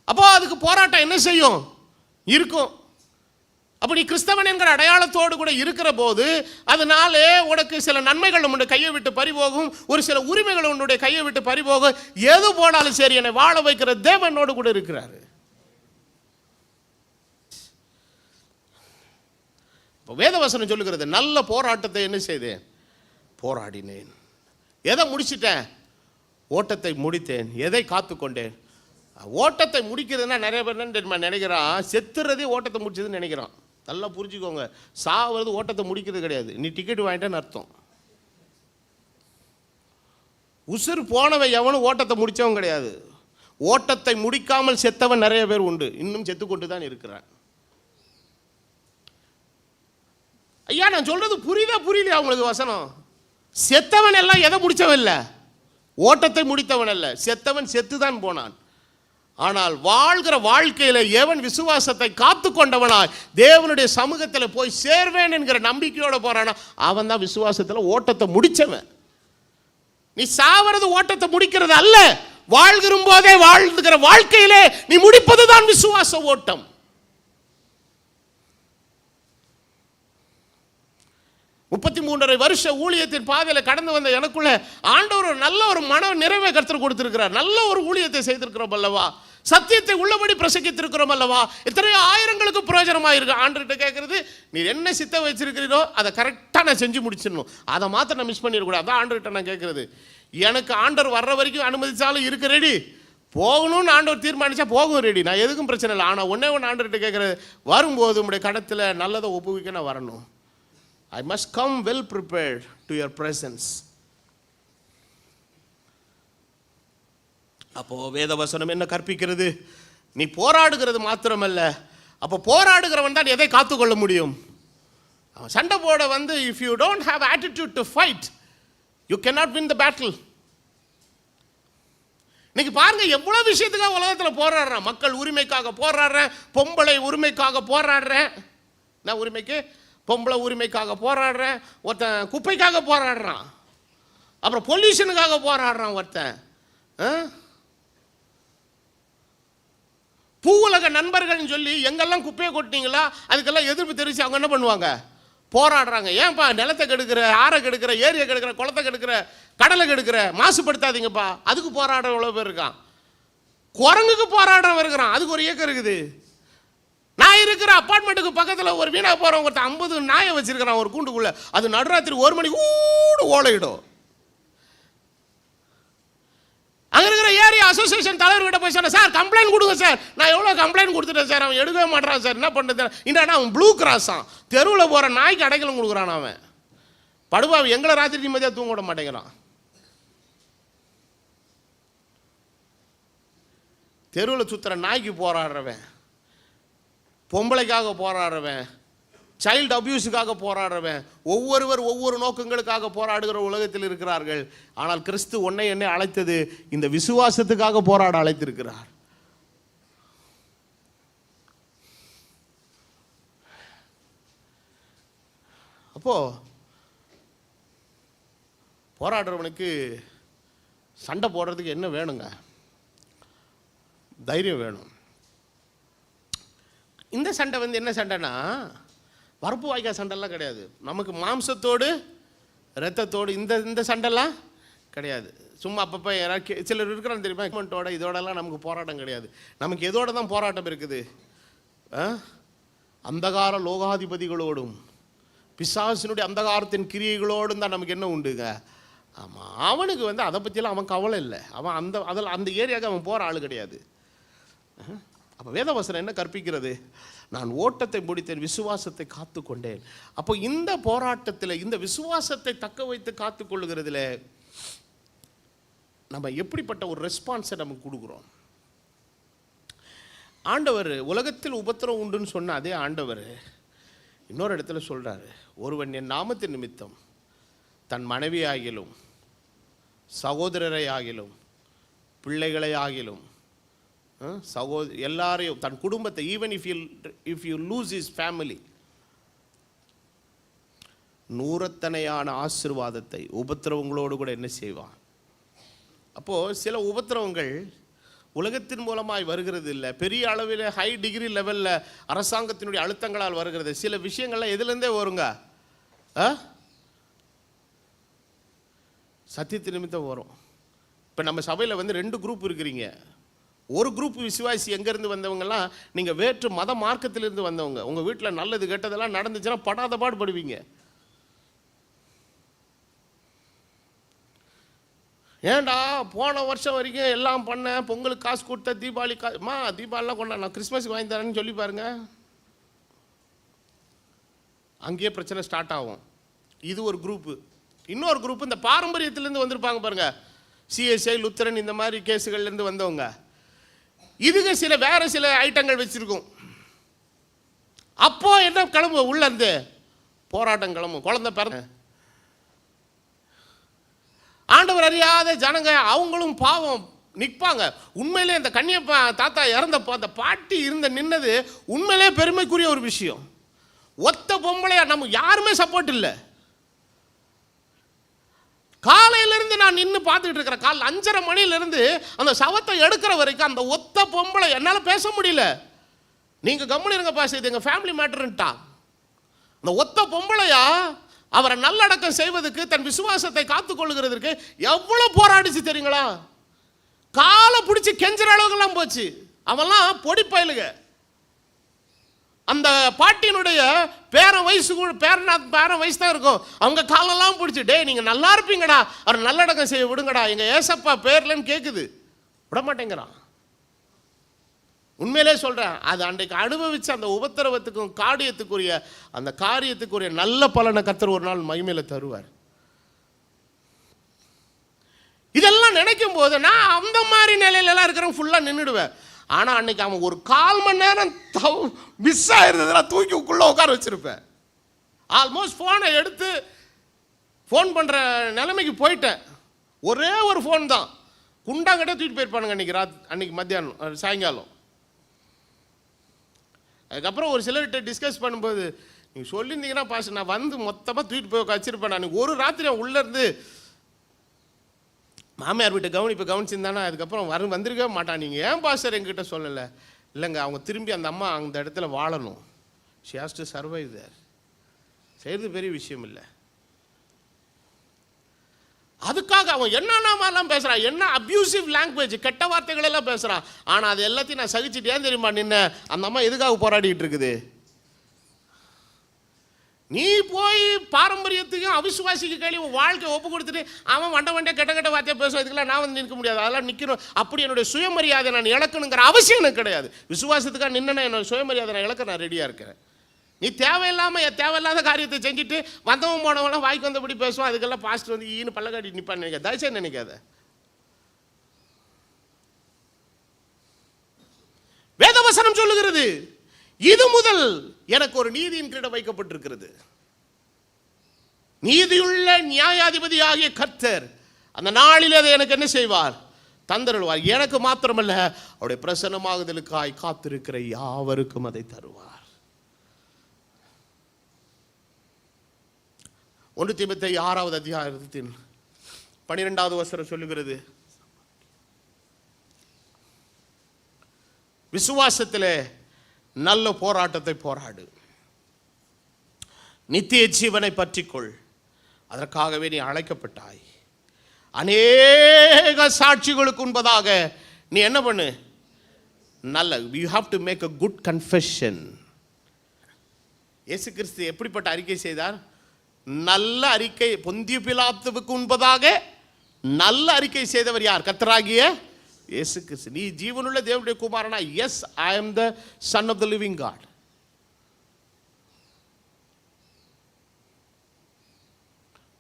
அப்போ அதுக்கு போராட்டம் என்ன செய்யும்? இருக்கும். அப்படி கிறிஸ்தவன் என்கிற அடையாளத்தோடு கூட இருக்கிற போது அதனாலே உனக்கு சில நன்மைகள் உன்னுடைய கையை விட்டு பறிபோகும், ஒரு சில உரிமைகள் உன்னுடைய கையை விட்டு பறிபோகும். எது போனாலும் சரி, என்னை வாழ வைக்கிற தேவனோடு கூட இருக்கிறாரு. வேதவசனம் சொல்லுகிறது, நல்ல போராட்டத்தை என்ன செய்தேன்? போராடினேன். எதை முடிச்சிட்டேன்? ஓட்டத்தை முடித்தேன். எதை காத்துக்கொண்டேன்? ஓட்டத்தை முடிக்கிறதுனா நிறைய பேர் நினைக்கிறான், செத்துறதே ஓட்டத்தை முடிச்சதுன்னு நினைக்கிறான். நல்லா புரிஞ்சுக்கோங்க, சாவது ஓட்டத்தை முடிக்கிறது கிடையாது. நீ டிக்கெட் வாங்கிட்டேன்னு அர்த்தம். உசுர் போனவன் எவனும் ஓட்டத்தை முடித்தவன் கிடையாது. ஓட்டத்தை முடிக்காமல் செத்தவன் நிறைய பேர் உண்டு, இன்னும் செத்து கொண்டு தான் இருக்கிறான். ஐயா நான் சொல்றது புரியலையா உங்களுக்கு வசனம்? செத்தவன் எல்லாம் எதை முடித்தவன் இல்லை, ஓட்டத்தை முடித்தவன் அல்ல. செத்தவன் செத்துதான் போனான். ஆனால் வாழ்கிற வாழ்க்கையில் எவன் விசுவாசத்தை காத்து கொண்டவனாய் தேவனுடைய சமூகத்தில் போய் சேர்வேன் என்கிற நம்பிக்கையோட போறானா, அவன் தான் விசுவாசத்தில் ஓட்டத்தை முடிச்சவன். நீ சாவறது ஓட்டத்தை முடிக்கிறது அல்ல, வாழ்கிற போதே வாழ்கிற வாழ்க்கையிலே நீ முடிப்பதுதான் விசுவாச ஓட்டம். 33 வருஷ ஊழியத்தின் பாதையில் கடந்து வந்த எனக்குள்ள ஆண்டவர் ஒரு நல்ல ஒரு மன நிறைவை கர்த்தர் கொடுத்திருக்கிறார். நல்ல ஒரு ஊழியத்தை செய்திருக்கிறோம் அல்லவா, சத்தியத்தை உள்ளபடி பிரசங்கித்திருக்கிறோம் அல்லவா, எத்தனையோ ஆயிரங்களுக்கு பிரயோஜனமாக இருக்கு. ஆண்டர்கிட்ட கேட்கறது, நீ என்ன சித்த வச்சிருக்கிறீரோ அதை கரெக்டாக நான் செஞ்சு முடிச்சிடணும், அதை மாத்திரம் நான் மிஸ் பண்ணிடக்கூடாது. அதான் ஆண்டர்கிட்ட நான் கேட்கறது. எனக்கு ஆண்டர் வர்ற வரைக்கும் அனுமதிச்சாலும் இருக்க ரெடி, போகணும்னு ஆண்டவர் தீர்மானிச்சா போகும் ரெடி, நான் எதுக்கும் பிரச்சனை இல்லை. ஆனால் ஒன்றே ஒன்று ஆண்டர்கிட்ட கேட்கறது, வரும்போது உங்களுடைய கடத்தில் நல்லதை ஒப்புவிக்க நான் வரணும். I must come well prepared to your presence. அப்போ வேதவசனம் என்ன கற்பிக்கிறது? நீ போராடுகிறது மாத்திரமல்ல, அப்போ போராடுகிறவன் தான் எதை காத்துக்கொள்ள முடியும்? சண்டை போட வந்து if you don't have attitude to fight, you cannot win the battle. இன்னைக்கு பாருங்க எவ்வளவு விஷயத்துக்காக உலகத்தில் போராடுறேன். மக்கள் உரிமைக்காக போராடுறேன், பொம்பளை உரிமைக்காக போராடுறேன். நான் உரிமைக்கு பொம்பளை உரிமைக்காக போராடுறேன், ஒருத்தன் குப்பைக்காக போராடுறான், அப்புறம் பொல்யூஷனுக்காக போராடுறான் ஒருத்தன். பூவுலக நண்பர்கள்னு சொல்லி எங்கெல்லாம் குப்பையை கொட்டினீங்களா அதுக்கெல்லாம் எதிர்ப்பு தெரிவித்து அவங்க என்ன பண்ணுவாங்க? போராடுறாங்க. ஏன்பா நிலத்தை கெடுக்கிற, ஆறை கெடுக்கிற, ஏரியை கெடுக்கிற, குளத்தை கெடுக்கிற, கடலை கெடுக்கிற, மாசுபடுத்தாதீங்கப்பா, அதுக்கு போராடுற எவ்வளோ பேர் இருக்கான். குரங்குக்கு போராடுறவன் இருக்கிறான், அதுக்கு ஒரு இயக்கம் இருக்குது. நான் இருக்கிற அப்பார்ட்மெண்ட்டுக்கு பக்கத்தில் ஒரு வீணா போகிறவங்க ஒருத்தர் 50 நாயை வச்சிருக்கிறான் ஒரு கூண்டுக்குள்ள. அது நடுராத்திரி 1 மணிக்கு ஓலையிடும். அங்கே இருக்கிற ஏரியா அசோசியேஷன் தலைவர்கிட்ட போய் சொன்னேன், சார் கம்ப்ளைண்ட் கொடுங்க சார். நான் எவ்வளோ கம்ப்ளைண்ட் கொடுத்துட்டேன் சார், அவன் எடுக்கவே மாட்டான் சார், என்ன பண்ணுறது? இன்றானா அவன் ப்ளூ கிராஸான், தெருவில் போகிற நாய்க்கு அடைக்கலம் கொடுக்குறான். அவன் படுபாவி எங்களை ராத்திரி நிம்மதியாக தூங்க விட மாட்டேங்கிறான். தெருவில் சுற்றுற நாய்க்கு போராடுறவன், பொம்பளைக்காக போராடுறவன், சைல்டு அபியூஸுக்காக போராடுறவன், ஒவ்வொருவர் ஒவ்வொரு நோக்கங்களுக்காக போராடுகிற உலகத்தில் இருக்கிறார்கள். ஆனால் கிறிஸ்து உன்னை என்னை அழைத்தது இந்த விசுவாசத்துக்காக போராட அழைத்திருக்கிறார். அப்போ போராடுறவனுக்கு சண்டை போடுறதுக்கு என்ன வேணுங்க? தைரியம் வேணும். இந்த சண்டை என்ன சண்டைனா வரப்பு வாய்க்கால் சண்டைலாம் கிடையாது. நமக்கு மாம்சத்தோடு இரத்தத்தோடு இந்த சண்டைலாம் கிடையாது. சும்மா அப்பப்போ யாராவது சிலர் இருக்கிறான்னு தெரியுமா, கவர்மெண்ட்டோட இதோடலாம் நமக்கு போராட்டம் கிடையாது. நமக்கு எதோட தான் போராட்டம் இருக்குது? அந்தகார லோகாதிபதிகளோடும் பிசாசினுடைய அந்தகாரத்தின் கிரியைகளோடும் தான் நமக்கு என்ன உண்டுங்க? ஆமாம், அவனுக்கு அதை பற்றியெல்லாம் அவன் கவலை இல்லை. அவன் அந்த ஏரியாவுக்கு அவன் போகிற ஆள் கிடையாது. அப்போ வேதவசனம் என்ன கற்பிக்கிறது? நான் ஓட்டத்தை முடித்தேன், விசுவாசத்தை காத்து கொண்டேன். அப்போ இந்த போராட்டத்தில் இந்த விசுவாசத்தை தக்க வைத்து காத்து கொள்ளுகிறதுல நம்ம எப்படிப்பட்ட ஒரு ரெஸ்பான்ஸை நமக்கு கொடுக்குறோம்? ஆண்டவர் உலகத்தில் உபத்திரம் உண்டுன்னு சொன்ன அதே ஆண்டவர் இன்னொரு இடத்துல சொல்கிறாரு, ஒருவன் என் நாமத்தின் நிமித்தம் தன் மனைவி ஆகிலும் சகோதரரை ஆகிலும் பிள்ளைகளை ஆகிலும் எல்லாரையும் தன் குடும்பத்தை, even if you lose his family, நூறத்தனையான ஆசீர்வாதத்தை உபத்திரவங்களோடு கூட என்ன செய்வான்? அப்போது சில உபத்திரவங்கள் உலகத்தின் மூலமாய் வருகிறது இல்லை, பெரிய அளவில் ஹை டிகிரி லெவலில் அரசாங்கத்தினுடைய அழுத்தங்களால் வருகிறது. சில விஷயங்கள்லாம் எதுலேருந்தே வருங்க, சத்தியத்தின் நிமித்தம் வரும். இப்போ நம்ம சபையில் 2 குரூப் இருக்கிறீங்க. ஒரு குரூப் விசுவாசி எங்கேருந்து வந்தவங்கலாம், நீங்கள் வேற்று மத மார்க்கத்திலிருந்து வந்தவங்க. உங்கள் வீட்டில் நல்லது கெட்டதெல்லாம் நடந்துச்சுன்னா படாத பாடுபடுவீங்க. ஏன்டா போன வருஷம் வரைக்கும் எல்லாம் பண்ணேன், பொங்கலுக்கு காசு கொடுத்த, தீபாவளி தீபாவளிலாம் கொண்டா, நான் கிறிஸ்மஸுக்கு வாங்கி தரேன்னு சொல்லி பாருங்க, அங்கேயே பிரச்சனை ஸ்டார்ட் ஆகும். இது ஒரு குரூப்பு. இன்னொரு குரூப் இந்த பாரம்பரியத்திலேருந்து வந்திருப்பாங்க பாருங்க, சிஎஸ்ஐ லுத்தரன் இந்த மாதிரி கேஸுகள்லேருந்து வந்தவங்க. இதுக்கு வேற சில ஐட்டங்கள் வச்சிருக்கும். அப்போ என்ன கிளம்பு உள்ள இருந்து போராட்டம் கிளம்பும். குழந்தை பிறந்த ஆண்டவர் அறியாத ஜனங்க அவங்களும் பாவம் நிற்பாங்க. உண்மையிலே இந்த கன்னியப்பா தாத்தா இறந்தப்போ அந்த பாட்டி நின்னது உண்மையிலே பெருமைக்குரிய ஒரு விஷயம். ஒத்த பொம்பளையா நம்ம யாருமே சப்போர்ட் இல்லை. காலையிலிருந்து நான் நின்று பார்த்துக்கிட்டு இருக்கிறேன். காலைல 5:30 மணிலிருந்து அந்த சவத்தை எடுக்கிற வரைக்கும் அந்த ஒத்த பொம்பளை என்னால் பேச முடியல. நீங்கள் கம்முனிருங்க பாஸ், இது எங்கள் ஃபேமிலி மேட்டருன்ட்டா. அந்த ஒத்த பொம்பளையா அவரை நல்லடக்கம் செய்வதற்கு, தன் விசுவாசத்தை காத்துக்கொள்ளுகிறதுக்கு எவ்வளோ போராடிச்சு தெரியுங்களா? காலை பிடிச்சி கெஞ்சுற அளவுக்குலாம் போச்சு. அவெல்லாம் பொடி பயலுங்க. அந்த பாட்டியினுடைய பேரன் வயசு தான் இருக்கும். அவங்க காலெல்லாம் பிடிச்சி, டே நீங்கள் நல்லா இருப்பீங்கடா, அவர் நல்லடக்கம் செய்ய விடுங்கடா, எங்கள் ஏசப்பா பேர்லன்னு கேட்குது, விட மாட்டேங்கிறான். உண்மையிலே சொல்கிறேன், அது அன்றைக்கு அனுபவித்த அந்த உபத்திரவத்துக்கும் அந்த காரியத்துக்குரிய நல்ல பலனை கர்த்தர் ஒரு நாள் மகிமையில் தருவார். இதெல்லாம் நினைக்கும் போது நான் அந்த மாதிரி நிலையிலலாம் இருக்கிறவங்க ஃபுல்லாக நின்றுடுவேன். ஆனால் அன்னைக்கு அவன் ஒரு 1/4 மணி நேரம் மிஸ் ஆயிருந்ததுலாம் தூக்கி உள்ளே உட்கார வச்சிருப்பேன். ஆல்மோஸ்ட் ஃபோனை எடுத்து ஃபோன் பண்ணுற நிலைமைக்கு போயிட்டேன். ஒரே ஒரு ஃபோன் தான், குண்டாங்கிட்டே தூக்கிட்டு போயிருப்பானுங்க அன்னைக்கு மத்தியானம் சாயங்காலம். அதுக்கப்புறம் ஒரு சிலர்கிட்ட டிஸ்கஸ் பண்ணும்போது, நீங்கள் சொல்லியிருந்தீங்கன்னா பாஸ் நான் மொத்தமாக தூக்கிட்டு போய் வச்சிருப்பேன். நான் ஒரு ராத்திரி அவன் உள்ளேருந்து மாமியார் வீட்டை கவனிச்சிருந்தானா அதுக்கப்புறம் வந்திருக்கவே மாட்டான். நீங்கள் ஏன் பாஸ்டர் எங்கிட்ட சொல்லலை? இல்லைங்க, அவங்க திரும்பி அந்த அம்மா அந்த இடத்துல வாழணும். ஷி ஹாஸ் டு சர்வைவ் தேர். செய்கிறது பெரிய விஷயம் இல்லை. அதுக்காக அவன் என்னென்னலாம் பேசுகிறான், என்ன அப்யூசிவ் லாங்குவேஜ், கெட்ட வார்த்தைகள் எல்லாம் பேசுகிறான். ஆனால் அது எல்லாத்தையும் நான் சகிச்சுட்டு ஏன் தெரியுமா நின்ன, அந்த அம்மா எதுக்காக போராடிட்டு இருக்குது? நீ போய் பாரம்பரியத்துக்கும் அவிசுவாசிக்கு கேள்வி வாழ்க்கை ஒப்பு கொடுத்துட்டு அவன் வண்டை கெட்ட வார்த்தையை பேசுவோம், இதுக்கெல்லாம் நான் நிற்க முடியாது, அதெல்லாம் நிற்கணும். அப்படி என்னுடைய சுயமரியாதை நான் இழக்கணுங்கிற அவசியம் எனக்கு கிடையாது. விசுவாசத்துக்காக நின்னா என்னோட சுயமரியாதை நான் இழக்க நான் ரெடியாக இருக்கிறேன். நீ தேவையில்லாத காரியத்தை செஞ்சுட்டு வந்தவன் போனவங்களாம் வாய்க்கு வந்தபடி பேசுவான், அதுக்கெல்லாம் பாஸ்டர் ஈன்னு பல்லக்காட்டி நிற்பான்னு நினைக்காத, தயவுசெய்து நினைக்காத. வசனம் சொல்லுகிறது, இது முதல் எனக்கு ஒரு நீதியின் கிரீடம் வைக்கப்பட்டிருக்கிறது. நீதியுள்ள நியாயாதிபதியாகிய கர்த்தர் அந்த நாளில் அதை எனக்கு என்ன செய்வார்? தந்தருள்வார். எனக்கு மாத்திரமல்ல, அவருடைய பிரசன்னமாகுதலுக்காய் காத்திருக்கிற யாவருக்கும் அதை தருவார். 1 தீமோத்தேயு 6வது அத்தியாயத்தின் 12வது வசனம் சொல்லுகிறது, விசுவாசத்திலே நல்ல போராட்டத்தை போராடு, நித்திய ஜீவனை பற்றிக்கொள், அதற்காகவே நீ அழைக்கப்பட்டாய். அநேக சாட்சிகளுக்கு முன்பதாக நீ என்ன பண்ணு? நல்ல, you have to make a good confession. இயேசு கிறிஸ்து எப்படிப்பட்ட அறிக்கை செய்தார்? நல்ல அறிக்கை. பொந்திய பிலாத்துவுக்கு முன்பதாக நல்ல அறிக்கை செய்தவர் யார்? கர்த்தராகிய இயேசு கிறிஸ்து. நீ ஜீவனுள்ள தேவனுடைய குமாரனா? Yes, I am the son of the living God.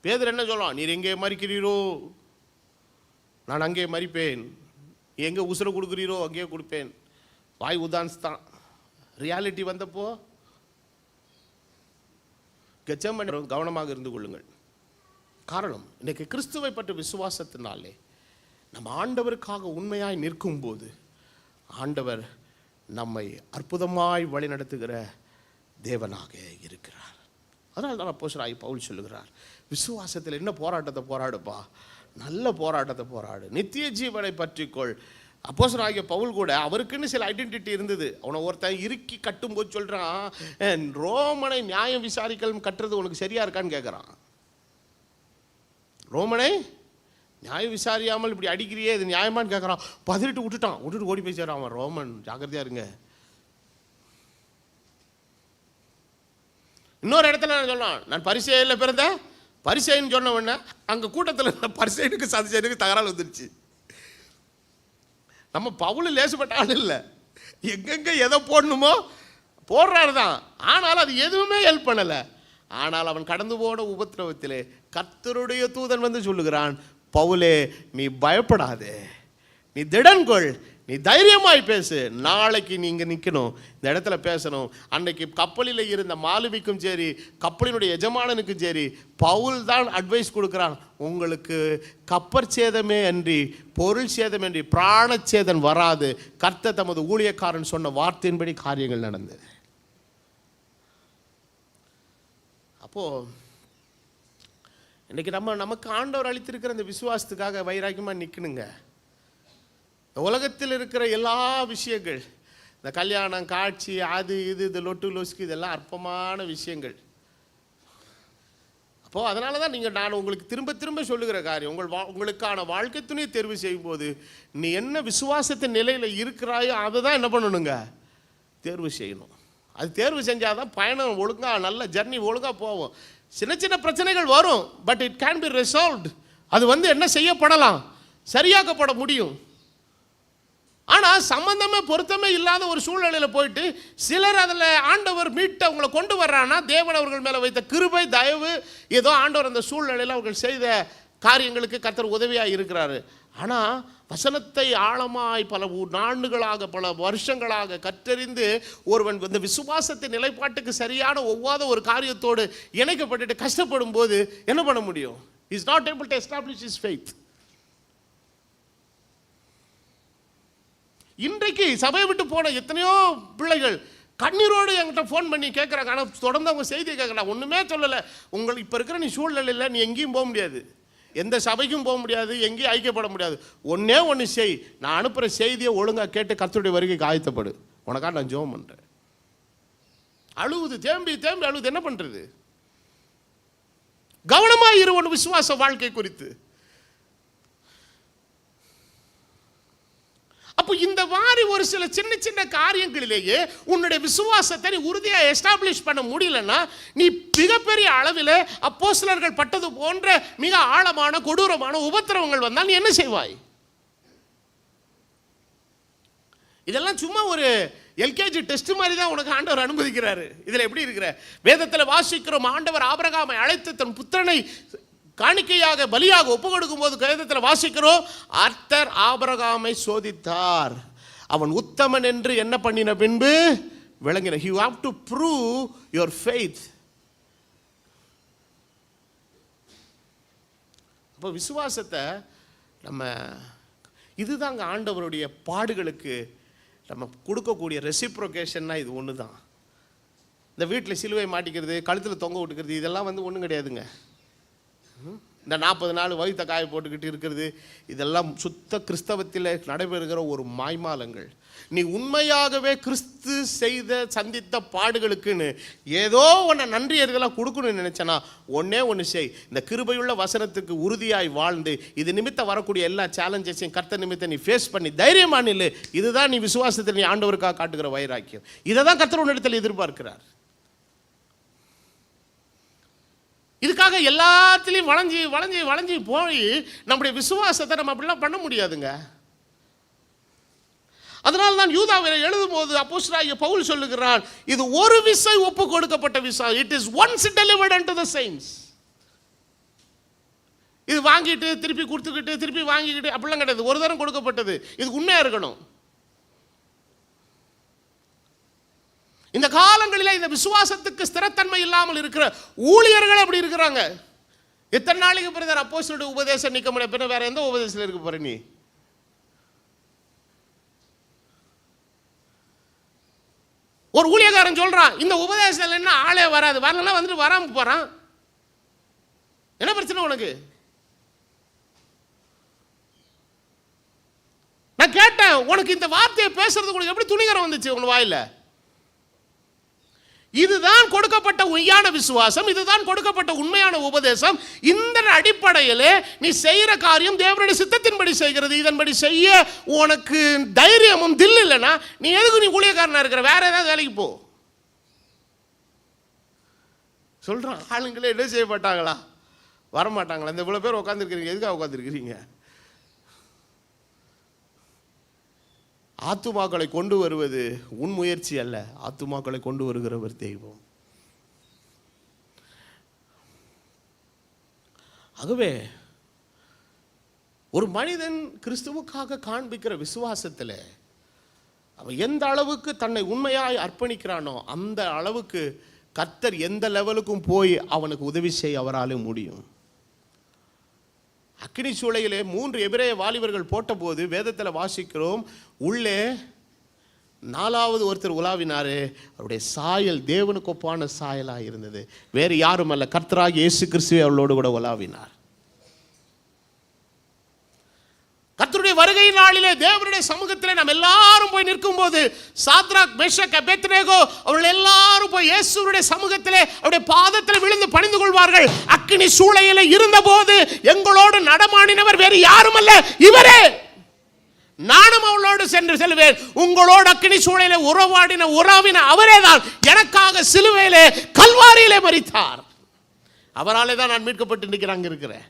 பேதுரு என்ன சொல்லலாம்? நீர் எங்கே மறிக்கிறீரோ நான் அங்கே மறிப்பேன், எங்கே உசுரை கொடுக்குறீரோ அங்கேயே கொடுப்பேன். வாய் உதான்ஸ் தான். ரியாலிட்டி வந்தப்போ கெச்சமனே கவனமாக இருந்து கொள்ளுங்கள். காரணம், இன்னைக்கு கிறிஸ்துவை பற்றி விசுவாசத்தினாலே நம்ம ஆண்டவருக்காக உண்மையாய் நிற்கும் போது ஆண்டவர் நம்மை அற்புதமாய் வழி நடத்துகிற தேவனாக இருக்கிறார். அதனால தான் அப்போஸ்தலனாகிய பவுல் சொல்லுகிறார், விசுவாசத்தில் என்ன போராட்டத்தை போராடுப்பா? நல்ல போராட்டத்தை போராடு, நித்திய ஜீவனை பற்றிக்கொள். அப்போஸ்தலனாகிய பவுல் கூட அவருக்குன்னு சில ஐடென்டிட்டி இருந்தது. அவனை ஒருத்தன் இறுக்கி கட்டும்போது சொல்கிறான், ரோமனை நியாயம் விசாரிக்கல் கட்டுறது உனக்கு சரியா இருக்கான்னு கேட்குறான். ரோமனை நியாயம் விசாரியாமல் இப்படி அடிக்கிறியே, இது நியாயமானு கேட்குறான். விட்டுட்டு ஓடி போய் சேரான் அவன். ரோமன் ஜாக்கிரதையா இருங்க. இன்னொரு இடத்துல நான் சொல்லலாம், நான் பரிசேயனில் பிறந்த பரிசேயன் சொன்ன உடனே அங்கே கூட்டத்தில் பரிசேயனுக்கு சதுசேயனுக்கு தகராறு வந்துருச்சு. நம்ம பவுல் லேசுப்பட்ட ஆள் இல்லை, எங்கெங்க எதை போடணுமோ போடுறாரு தான். ஆனால் அது எதுவுமே ஹெல்ப் பண்ணலை. ஆனால் அவன் கடந்து போன உபத்திரவத்திலே கர்த்தருடைய தூதன் வந்து சொல்லுகிறான், பவுலே நீ பயப்படாதே, நீ திடன்கொள், நீ தைரியமாய் பேசு, நாளைக்கு நீங்க நிற்கணும், இந்த இடத்துல பேசணும். அன்னைக்கு கப்பலில் இருந்த மாலுமிக்கும் சரி, கப்பலினுடைய எஜமானனுக்கும் சரி, பவுல் தான் அட்வைஸ் கொடுக்குறான், உங்களுக்கு கப்பற் சேதமே அன்றி பொருள் சேதம் அன்றி பிராணச்சேதம் வராது. கர்த்தர் தமது ஊழியக்காரன் சொன்ன வார்த்தையின்படி காரியங்கள் நடந்தது. அப்போ இன்னைக்கு நமக்கு ஆண்டவர் அளித்திருக்கிற இந்த விசுவாசத்துக்காக வைராக்கியமாக நிற்கணுங்க. உலகத்தில் இருக்கிற எல்லா விஷயங்கள், இந்த கல்யாணம் காட்சி அது இது லொட்டு லொசுக்கு, இதெல்லாம் அற்பமான விஷயங்கள். அப்போது அதனால தான் நான் உங்களுக்கு திரும்ப திரும்ப சொல்லுகிற காரியம், உங்களுக்கான வாழ்க்கை துணையை தேர்வு செய்யும்போது நீ என்ன விசுவாசத்தின் நிலையில் இருக்கிறாயோ அதை தான் என்ன பண்ணணுங்க, தேர்வு செய்யணும். அது தேர்வு செஞ்சால் தான் பயணம் ஒழுங்காக, நல்ல ஜர்னி ஒழுங்காக போவோம். சின்ன சின்ன பிரச்சனைகள் வரும், but it can be resolved. அது என்ன செய்யப்படலாம், சரியாக்கப்பட முடியும். ஆனால் சம்பந்தமே பொருத்தமே இல்லாத ஒரு சூழ்நிலையில் போயிட்டு சிலர் அதில் ஆண்டவர் மீட்டு அவங்களை கொண்டு வர்றான்னா, தேவன் அவர்கள் மேலே வைத்த கிருபை தயவு, ஏதோ ஆண்டவர் அந்த சூழ்நிலையில் அவர்கள் செய்த காரியங்களுக்கு கர்த்தர் உதவியாக இருக்கிறாரு. ஆனால் வசனத்தை ஆழமாய் பல நாண்டுகளாக பல வருஷங்களாக கற்றறிந்து ஒருவன் இந்த விசுவாசத்தின் நிலைப்பாட்டுக்கு சரியான ஒவ்வாத ஒரு காரியத்தோடு இணைக்கப்பட்டு கஷ்டப்படும் போது என்ன பண்ண முடியும்? Is not able to establish his faith. இன்றைக்கு சபையை விட்டு போன எத்தனையோ பிள்ளைகள் கண்ணீரோடு என்கிட்ட ஃபோன் பண்ணி கேட்குறாங்க. ஆனால் தொடர்ந்து அவங்க செய்தியை கேட்குறாங்க. ஒன்றுமே சொல்லலை, உங்களுக்கு இப்போ இருக்கிற நீ சூழ்நிலையில் நீ எங்கேயும் போக முடியாது, எந்த சபைக்கும் போக முடியாது, எங்கேயும் ஐக்கியப்பட முடியாது. ஒன்றே ஒன்று செய், நான் அனுப்புகிற செய்தியை ஒழுங்காக கேட்டு கர்த்தருடைய வருகைக்கு ஆயத்தப்படு, உனக்காக நான் ஜெபம் பண்ணுறேன். அழுவுது, தேம்பி தேம்பி அழுவுது, என்ன பண்ணுறது? கவனமாக இரு ஒன்று விசுவாச வாழ்க்கை குறித்து. அப்போ இந்த மாதிரி ஒரு சில சின்ன சின்ன காரியங்களிலேயே உன்னுடைய விசுவாசத்தை நீ உறுதியாக எஸ்டாப்ளிஷ் பண்ண முடியலன்னா, நீ மிகப்பெரிய அளவில் அப்போஸ்தலர்கள் பட்டது போன்ற மிக ஆழமான கொடூரமான உபத்திரவங்கள் வந்தால் நீ என்ன செய்வாய்? இதெல்லாம் சும்மா ஒரு எல்கேஜி டெஸ்ட் மாதிரி தான் உனக்கு ஆண்டவர் அனுமதிக்கிறாரு. இதில் எப்படி இருக்கிற வேதத்தில் வாசிக்கிறோம், ஆண்டவர் ஆபிரகாமை அழைத்து தன் புத்திரனை காணிக்கையாக பலியாக ஒப்பு கொடுக்கும் போது வேதத்தில் வாசிக்கிறோம், கர்த்தர் ஆபிரகாமை சோதித்தார். அவன் உத்தமன் என்று என்ன பண்ணின பின்பு விளங்கின. You have to prove your faith. அப்போ விசுவாசத்தை நம்ம இதுதாங்க ஆண்டவருடைய பாடுகளுக்கு நம்ம கொடுக்கக்கூடிய ரெசிப்ரோகேஷன்னா இது ஒன்று தான். இந்த வீட்டில் சிலுவை மாட்டிக்கிறது, கழுத்தில் தொங்க விட்டுக்கிறது, இதெல்லாம் ஒன்றும் கிடையாதுங்க. இந்த 40 நாள் வயிற்ற காய போட்டுக்கிட்டு இருக்கிறது, இதெல்லாம் சுத்த கிறிஸ்தவத்தில் நடைபெறுகிற ஒரு மாய்மாலங்கள். நீ உண்மையாகவே கிறிஸ்து சந்தித்த பாடுகளுக்குன்னு ஏதோ உன்னை நன்றி அறிதெல்லாம் கொடுக்கணும்னு நினைச்சனா ஒன்று செய். இந்த கிருபையுள்ள வசனத்துக்கு உறுதியாய் வாழ்ந்து இது நிமித்தம் வரக்கூடிய எல்லா சேலஞ்சஸையும் கர்த்தர் நிமித்தம் நீ ஃபேஸ் பண்ணி தைரியமான இல்லை. இதுதான் நீ விசுவாசத்தில் நீ ஆண்டவருக்காக காட்டுகிற வைராக்கியம். இதை தான் கர்த்தர் உன்னிடத்தில் எதிர்பார்க்கிறார். இதுக்காக எல்லாத்திலையும் வளைஞ்சி வளைஞ்சி வளைஞ்சி போய் நம்முடைய விசுவாசத்தை நம்ம அப்படிலாம் பண்ண முடியாதுங்க. அதனால தான் யூதாவில் எழுதும் போது அப்போஸ்தலனாகிய பவுல் சொல்லுகிறான், இது ஒரு விசை ஒப்பு கொடுக்கப்பட்ட visa. It is once delivered unto the saints. இது வாங்கிட்டு திருப்பி கொடுத்துக்கிட்டு திருப்பி வாங்கிக்கிட்டு அப்படிலாம் கிடையாது. ஒரு தரம் கொடுக்கப்பட்டது. இது உண்மையா இருக்கணும். இந்த காலங்களில் இந்த விசுவாசத்துக்கு ஸ்திரத்தன்மை இல்லாமல் இருக்கிற ஊழியர்கள் எப்படி இருக்கிறாங்க? எத்தனை நாளைக்கு பிறகு அப்போஸ்தலருடைய உபதேசம் நிற்க முடியாது, பின்ன வேற எந்த உபதேசத்தில் இருக்க போற? நீ ஒரு ஊழியக்காரன் சொல்றான், இந்த உபதேசம் என்ன ஆளே வராது, வரலாம் வந்துட்டு வராம போறான். என்ன பிரச்சனை உனக்கு? நான் கேட்டேன், உனக்கு இந்த வார்த்தையை பேசுறதுக்கு உனக்கு எப்படி துணிகரம் வந்துச்சு உன் வாயில? இதுதான் கொடுக்கப்பட்ட உண்மையான விசுவாசம், இதுதான் கொடுக்கப்பட்ட உண்மையான உபதேசம். இந்த அடிப்படையில் நீ செய்கிற காரியம் தேவனுடைய சித்தத்தின்படி செய்கிறது. இதன்படி செய்ய உனக்கு தைரியமும் தில் இல்லைன்னா நீ எதுக்கு நீ ஊழியக்காரனா இருக்கிற? வேற ஏதாவது வேலைக்கு போ சொல்றான். ஆளுங்களே என்ன செய்யப்பட்டாங்களா? வரமாட்டாங்களா? இந்த இவ்வளவு பேர் உட்காந்துருக்கிறீங்க, எதுக்காக உட்காந்துருக்கிறீங்க? ஆத்துமாக்களை கொண்டு வருவது உன் முயற்சி அல்ல, ஆத்துமாக்களை கொண்டு வருகிறவர் தெய்வம். ஆகவே ஒரு மனிதன் கிறிஸ்துவுக்காக காண்பிக்கிற விசுவாசத்தில் அவன் எந்த அளவுக்கு தன்னை உண்மையாய் அர்ப்பணிக்கிறானோ அந்த அளவுக்கு கர்த்தர் எந்த லெவலுக்கும் போய் அவனுக்கு உதவி செய்ய அவராலே முடியும். அக்கினி சூளையிலே 3 எபிரேய வாலிபர்கள் போட்டபோது வேதத்தில் வாசிக்கிறோம், உள்ளே 4வது ஒருத்தர் உலாவினாரு. அவருடைய சாயல் தேவனுக்கு ஒப்பான சாயலாக இருந்தது. வேறு யாரும் அல்ல, கர்த்தராகிய இயேசு கிறிஸ்துவே அவளோடு கூட உலாவினார். கர்த்தருடைய வருகை நாளிலே தேவனுடைய சமூகத்திலே நாம் எல்லாரும் போய் நிற்கும் போது சாத்ராக், மேஷக், அபேத்நேகோ அவர்கள் எல்லாரும் போய் இயேசுவுடைய சமூகத்திலே அவருடைய பாதத்தில் விழுந்து பணிந்து கொள்வார்கள். அக்கினி சூளையிலே இருந்தபோது எங்களோடு நடமாடினவர் வேறு யாரும் அல்ல, இவரே. நானும் அவளோடு சென்று செல்வேன். உங்களோடு அக்கினி சூளையிலே உறவின அவரே தான் எனக்காக சிலுவையிலே கல்வாரியிலே மரித்தார். அவராலே தான் நான் மீட்கப்பட்டு இருக்கிறேன்.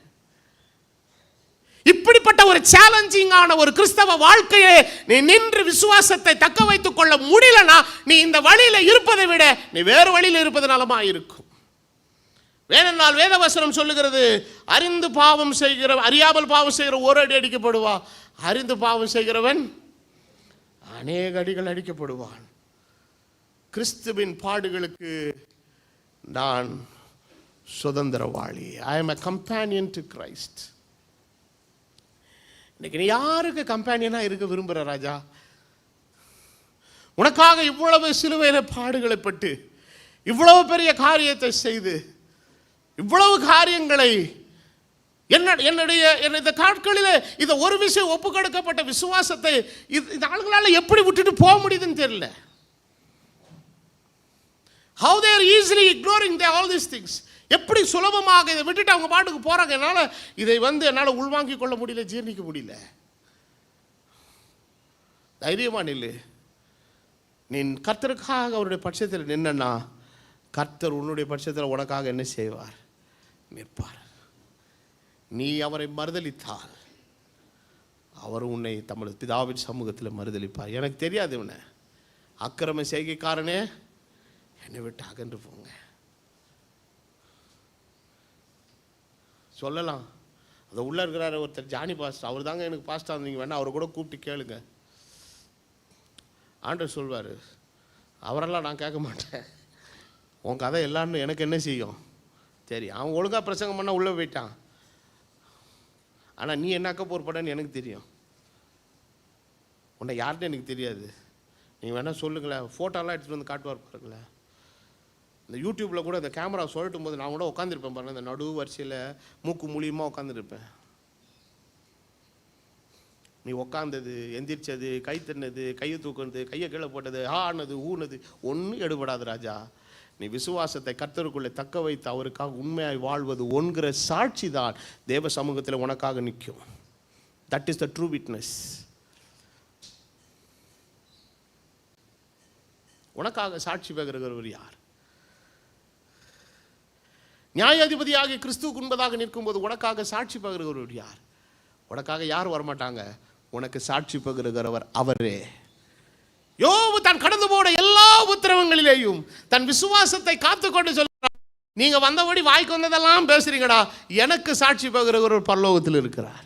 இப்படிப்பட்ட ஒரு சேலஞ்சிங்கான ஒரு கிறிஸ்தவ வாழ்க்கையை நீ நின்று விசுவாசத்தை தக்க வைத்துக் கொள்ள முடியலனா நீ இந்த வழியில இருப்பதை விட நீ வேறு வழியில் இருப்பது நலமா இருக்கும். வேணால் வேதவசனம் சொல்லுகிறது, அறியாமல் பாவம் செய்கிற ஒரு அடி அடிக்கப்படுவான், அறிந்து பாவம் செய்கிறவன் அநேக அடிகள் அடிக்கப்படுவான். கிறிஸ்துவின் பாடுகளுக்கு நான் சுதந்திரவாளி. I am a companion to Christ. இன்னைக்கு நீ யாருக்கு கம்பேனியனா இருக்க விரும்புகிற ராஜா? உனக்காக இவ்வளவு சிலுவையில் பாடுகளை பட்டு இவ்வளவு பெரிய காரியத்தை செய்து இவ்வளவு காரியங்களை என்னுடைய இந்த நாட்களில் இதை ஒரு விஷயம் ஒப்பு கொடுக்கப்பட்ட விசுவாசத்தை இந்த ஆளுங்களால எப்படி விட்டுட்டு போக முடியுதுன்னு தெரியல. How they are easily ignoring all these things. எப்படி சுலபமாக இதை விட்டுட்டு அவங்க பாட்டுக்கு போறாங்க. என்னால் உள்வாங்கிக் கொள்ள முடியல, ஜீர்ணிக்க முடியல. தைரியமா நில்லு. நீ கர்த்தருக்காக அவருடைய பட்சத்தில் நின்னா கர்த்தர் உன்னுடைய பட்சத்தில் உனக்காக என்ன செய்வார்? நிற்பார். நீ அவரை மறுதலித்தால் அவர் உன்னை தமது பிதாவின் சமூகத்தில் மறுதலிப்பார். எனக்கு தெரியாது இவனை, அக்கிரம செய்கைக்காரனே என்னை விட்டு அகன்று போங்க சொல்லலாம். அது உள்ள இருக்கிறாரு ஒருத்தர், ஜானி பாஸ்டர், அவர் தாங்க எனக்கு பாஸ்டர், நீங்கள் வேணா அவரை கூட கூப்பிட்டு கேளுங்க. ஆண்டவர் சொல்வார், அவரெல்லாம் நான் கேட்க மாட்டேன், உன் கதை எல்லான்னு எனக்கு என்ன செய்யும் சரி. அவன் ஒழுங்காக பிரசங்கம் பண்ணால் உள்ளே போயிட்டான், ஆனால் நீ என்ன போறப்படன்னு எனக்கு தெரியும், உன்னை யார்கிட்ட எனக்கு தெரியாது. நீங்கள் வேணால் சொல்லுங்களேன், ஃபோட்டோலாம் எடுத்துகிட்டு வந்து காட்டுவார் பாருங்களேன். இந்த யூடியூப்பில் கூட இந்த கேமரா சொல்லட்டும் போது நான் கூட உட்காந்துருப்பேன் பாருங்கள், இந்த நடு வரிசையில் மூக்கு மூலியமாக உட்காந்துருப்பேன். நீ உக்காந்தது, எந்திரிச்சது, கை தண்ணது, கையை தூக்குனது, கையை கீழே போட்டது, ஆனது ஊனது ஒன்றும் எடுபடாது ராஜா. நீ விசுவாசத்தை கர்த்தருக்குள்ளே தக்க வைத்து அவருக்காக உண்மையாய் வாழ்வது ஒன்கிற சாட்சி தான் தேவ சமூகத்தில் உனக்காக நிற்கும். That is the true witness. உனக்காக சாட்சி பகிர்கிறவர் யார்? நியாயாதிபதியாக கிறிஸ்துவுக்கு உண்பதாக நிற்கும்போது உனக்காக சாட்சி பகிர்கிறவர் யார்? உனக்காக யார் வரமாட்டாங்க, உனக்கு சாட்சி பகிர்கிறவர் அவரே. யோபு தான் கடந்து போன எல்லா உத்திரவங்களிலேயும் தன் விசுவாசத்தை காத்துக்கொண்டு சொல்கிறார், நீங்க வந்தபடி வாய்க்கு வந்ததெல்லாம் பேசுறீங்கடா, எனக்கு சாட்சி பகிர்கிறவர் பரலோகத்தில் இருக்கிறார்.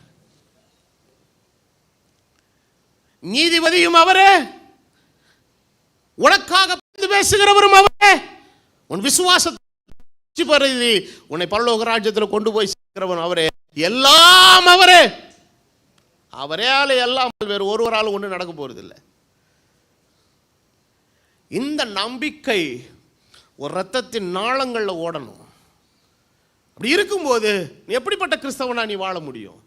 நீதிபதியும் அவரே, உனக்காக பேசுகிறவரும் அவரே, உன் விசுவாசத்தை உன்னை பரலோக ராஜ்யத்தில் கொண்டு போய் சேர்க்கிறவன் அவரே, எல்லாம் அவரே. அவரால் எல்லாம், வேறு ஒருவரால் ஒன்று நடக்க போறதில்லை. இந்த நம்பிக்கை ஒரு ரத்தத்தின் நாளங்களில் ஓடணும். அப்படி இருக்கும்போது நீ எப்படிப்பட்ட கிறிஸ்தவனா நீ வாழ முடியும்?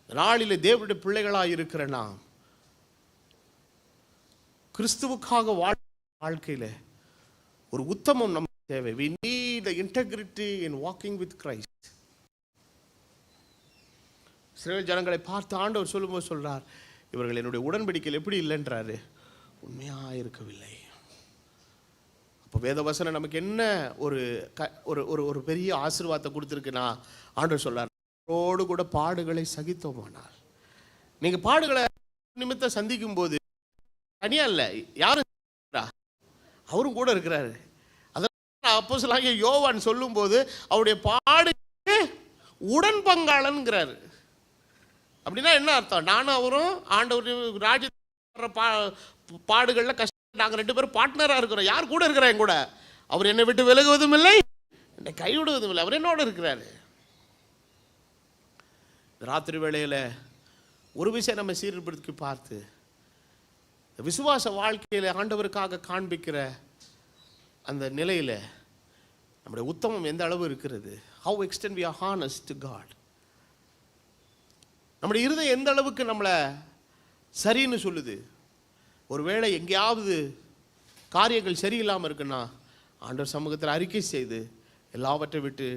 நாளிலே தேவனுடைய பிள்ளைகளாக இருக்கிற நாம் கிறிஸ்துவுக்காக வாழ்க்கையில் ஒரு உத்தமம் நமக்கு தேவை. We need the integrity in walking with Christ. இஸ்ரவேல் ஜனங்களை பார்த்து ஆண்டவர் சொல்லும்போது சொல்றார், இவர்கள் என்னுடைய உடன்படிக்கையில் எப்படி இல்லைன்றாரு, உண்மையாக இருக்கவில்லை. அப்போ வேதவசனம் நமக்கு என்ன ஒரு ஒரு பெரிய ஆசீர்வாதத்தை கொடுத்துருக்குன்னா, ஆண்டவர் சொல்றார், அவரோடு கூட பாடுகளை சகித்தோமானால். நீங்க பாடுகளை நிமித்தம் சந்திக்கும் போது தனியா இல்லை, யாரும் அவரும் கூட இருக்கிறாரு. அதான் அப்போஸ்தலனாகிய யோவான் சொல்லும் போது அவருடைய பாடுக்கு உடன் பங்காளன்கிறாரு. அப்படின்னா என்ன அர்த்தம்? நானும் அவரும் ஆண்டவர் ராஜ்யத்தில் பாடுகளில் கஷ்டம், நாங்கள் ரெண்டு பேரும் பார்ட்னராக இருக்கிறோம். யார் கூட இருக்கிறா என் கூட? அவர் என்னை விட்டு விலகுவதும் இல்லை, என்னை கைவிடுவதும் இல்லை, அவர் என்னோட இருக்கிறாரு. ராத்திரி வேளையில் ஒரு விஷயம் நம்ம சீர்படுத்தி பார்த்து விசுவாச வாழ்க்கையில் ஆண்டவருக்காக காண்பிக்கிற அந்த நிலையில் நம்முடைய உத்தமம் எந்த அளவு இருக்கிறது? how extent we are honest to God. நம்முடைய இருதயம் எந்த அளவுக்கு நம்மளை சரின்னு சொல்லுது? ஒருவேளை எங்கேயாவது காரியங்கள் சரியில்லாமல் இருக்குன்னா ஆண்டவர் சமூகத்தில் அறிக்கை செய்து எல்லாவற்றை விட்டு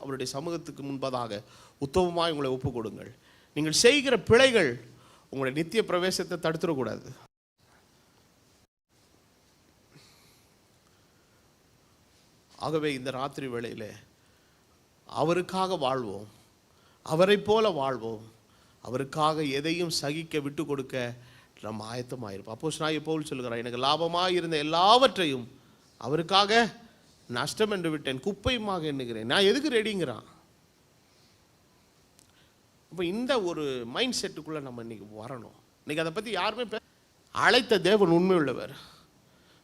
அவருடைய சமூகத்துக்கு முன்பதாக உத்தமமாக உங்களை ஒப்பு கொடுங்கள். நீங்கள் செய்கிற பிழைகள் உங்களுடைய நித்திய பிரவேசத்தை தடுத்துடக்கூடாது. ஆகவே இந்த ராத்திரி வேளையில் அவருக்காக வாழ்வோம், அவரை போல வாழ்வோம், அவருக்காக எதையும் சகிக்க விட்டு கொடுக்க நம்ம ஆயத்தமாயிருப்போம். அப்போஸ்தலனாகிய பவுல் சொல்கிறார், எனக்கு லாபமாக இருந்த எல்லாவற்றையும் அவருக்காக நஷ்டம் என்று விட்டேன், குப்பையுமாக எண்ணுகிறேன். நான் எதுக்கு ரெடிங்கிறான்? இப்போ இந்த ஒரு மைண்ட் செட்டுக்குள்ளே நம்ம இன்னைக்கு வரணும். இன்னைக்கு அதை பற்றி யாருமே அழைத்த தேவன் உண்மை உள்ளவர்.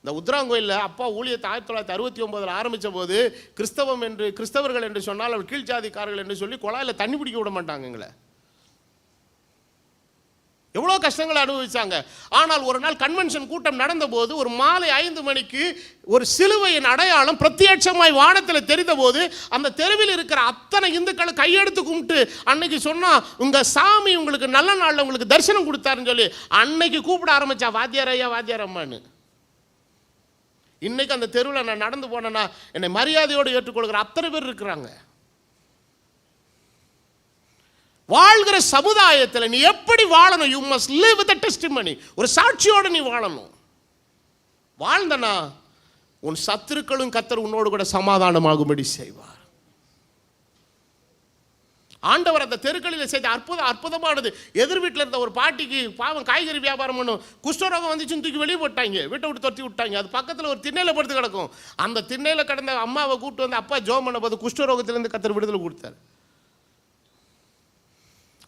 இந்த உத்தராங்கோயிலில் அப்பா ஊழியத்தை 1969 ஆரம்பித்த போது கிறிஸ்தவர்கள் என்று சொன்னால் அவர் கீழ்ச்சாதிக்காரர்கள் என்று சொல்லி குழாயில் தண்ணி பிடிக்க விட மாட்டாங்க எங்களை. எவ்வளோ கஷ்டங்களை அனுபவிச்சாங்க. ஆனால் ஒரு நாள் கன்வென்ஷன் கூட்டம் நடந்த போது ஒரு மாலை 5 மணிக்கு ஒரு சிலுவையின் அடையாளம் பிரத்யட்சமாய் வானத்தில் தெரிந்த போது அந்த தெருவில் இருக்கிற அத்தனை இந்துக்களை கையெடுத்து கும்பிட்டு அன்னைக்கு சொன்னா, உங்க சாமி உங்களுக்கு நல்ல நாளில் உங்களுக்கு தரிசனம் கொடுத்தாருன்னு சொல்லி அன்னைக்கு கூப்பிட ஆரம்பிச்சா, வாத்தியார் ஐயா வாத்தியார் அம்மான்னு. இன்னைக்கு அந்த தெருவில் நான் நடந்து போனேன்னா என்னை மரியாதையோடு ஏற்றுக்கொள்கிற அத்தனை பேர் இருக்கிறாங்க. வாழ்கிற சமுதாயத்தில் நீ எப்படி வாழணும்? You must live with a testimony. ஒரு சாட்சியோடு நீ வாழணும். வாழ்ந்தனா உன் சத்துருக்களும் கர்த்தர் உன்னோடு கூட சமாதானமாகும்படி செய்வார். ஆண்டவர் அந்த தெருக்களில் செய்த அற்புதமானது. எதிர் வீட்டில் இருந்த ஒரு பாட்டிக்கு பாவம் காய்கறி வியாபாரம் பண்ணும், குஷ்டரோகம் வந்துச்சுன்னு தூக்கி வெளியே போட்டாங்க, வீட்டை விட்டு துரத்தி விட்டாங்க. அது பக்கத்தில் ஒரு திண்ணையில் படுத்து கிடக்கும். அந்த திண்ணையில் கிடந்த அம்மாவை கூப்பிட்டு வந்து அப்பா ஜோம் பண்ண போது குஷ்டரோகத்திலேருந்து கர்த்தர் விடுதலை கொடுத்தார்.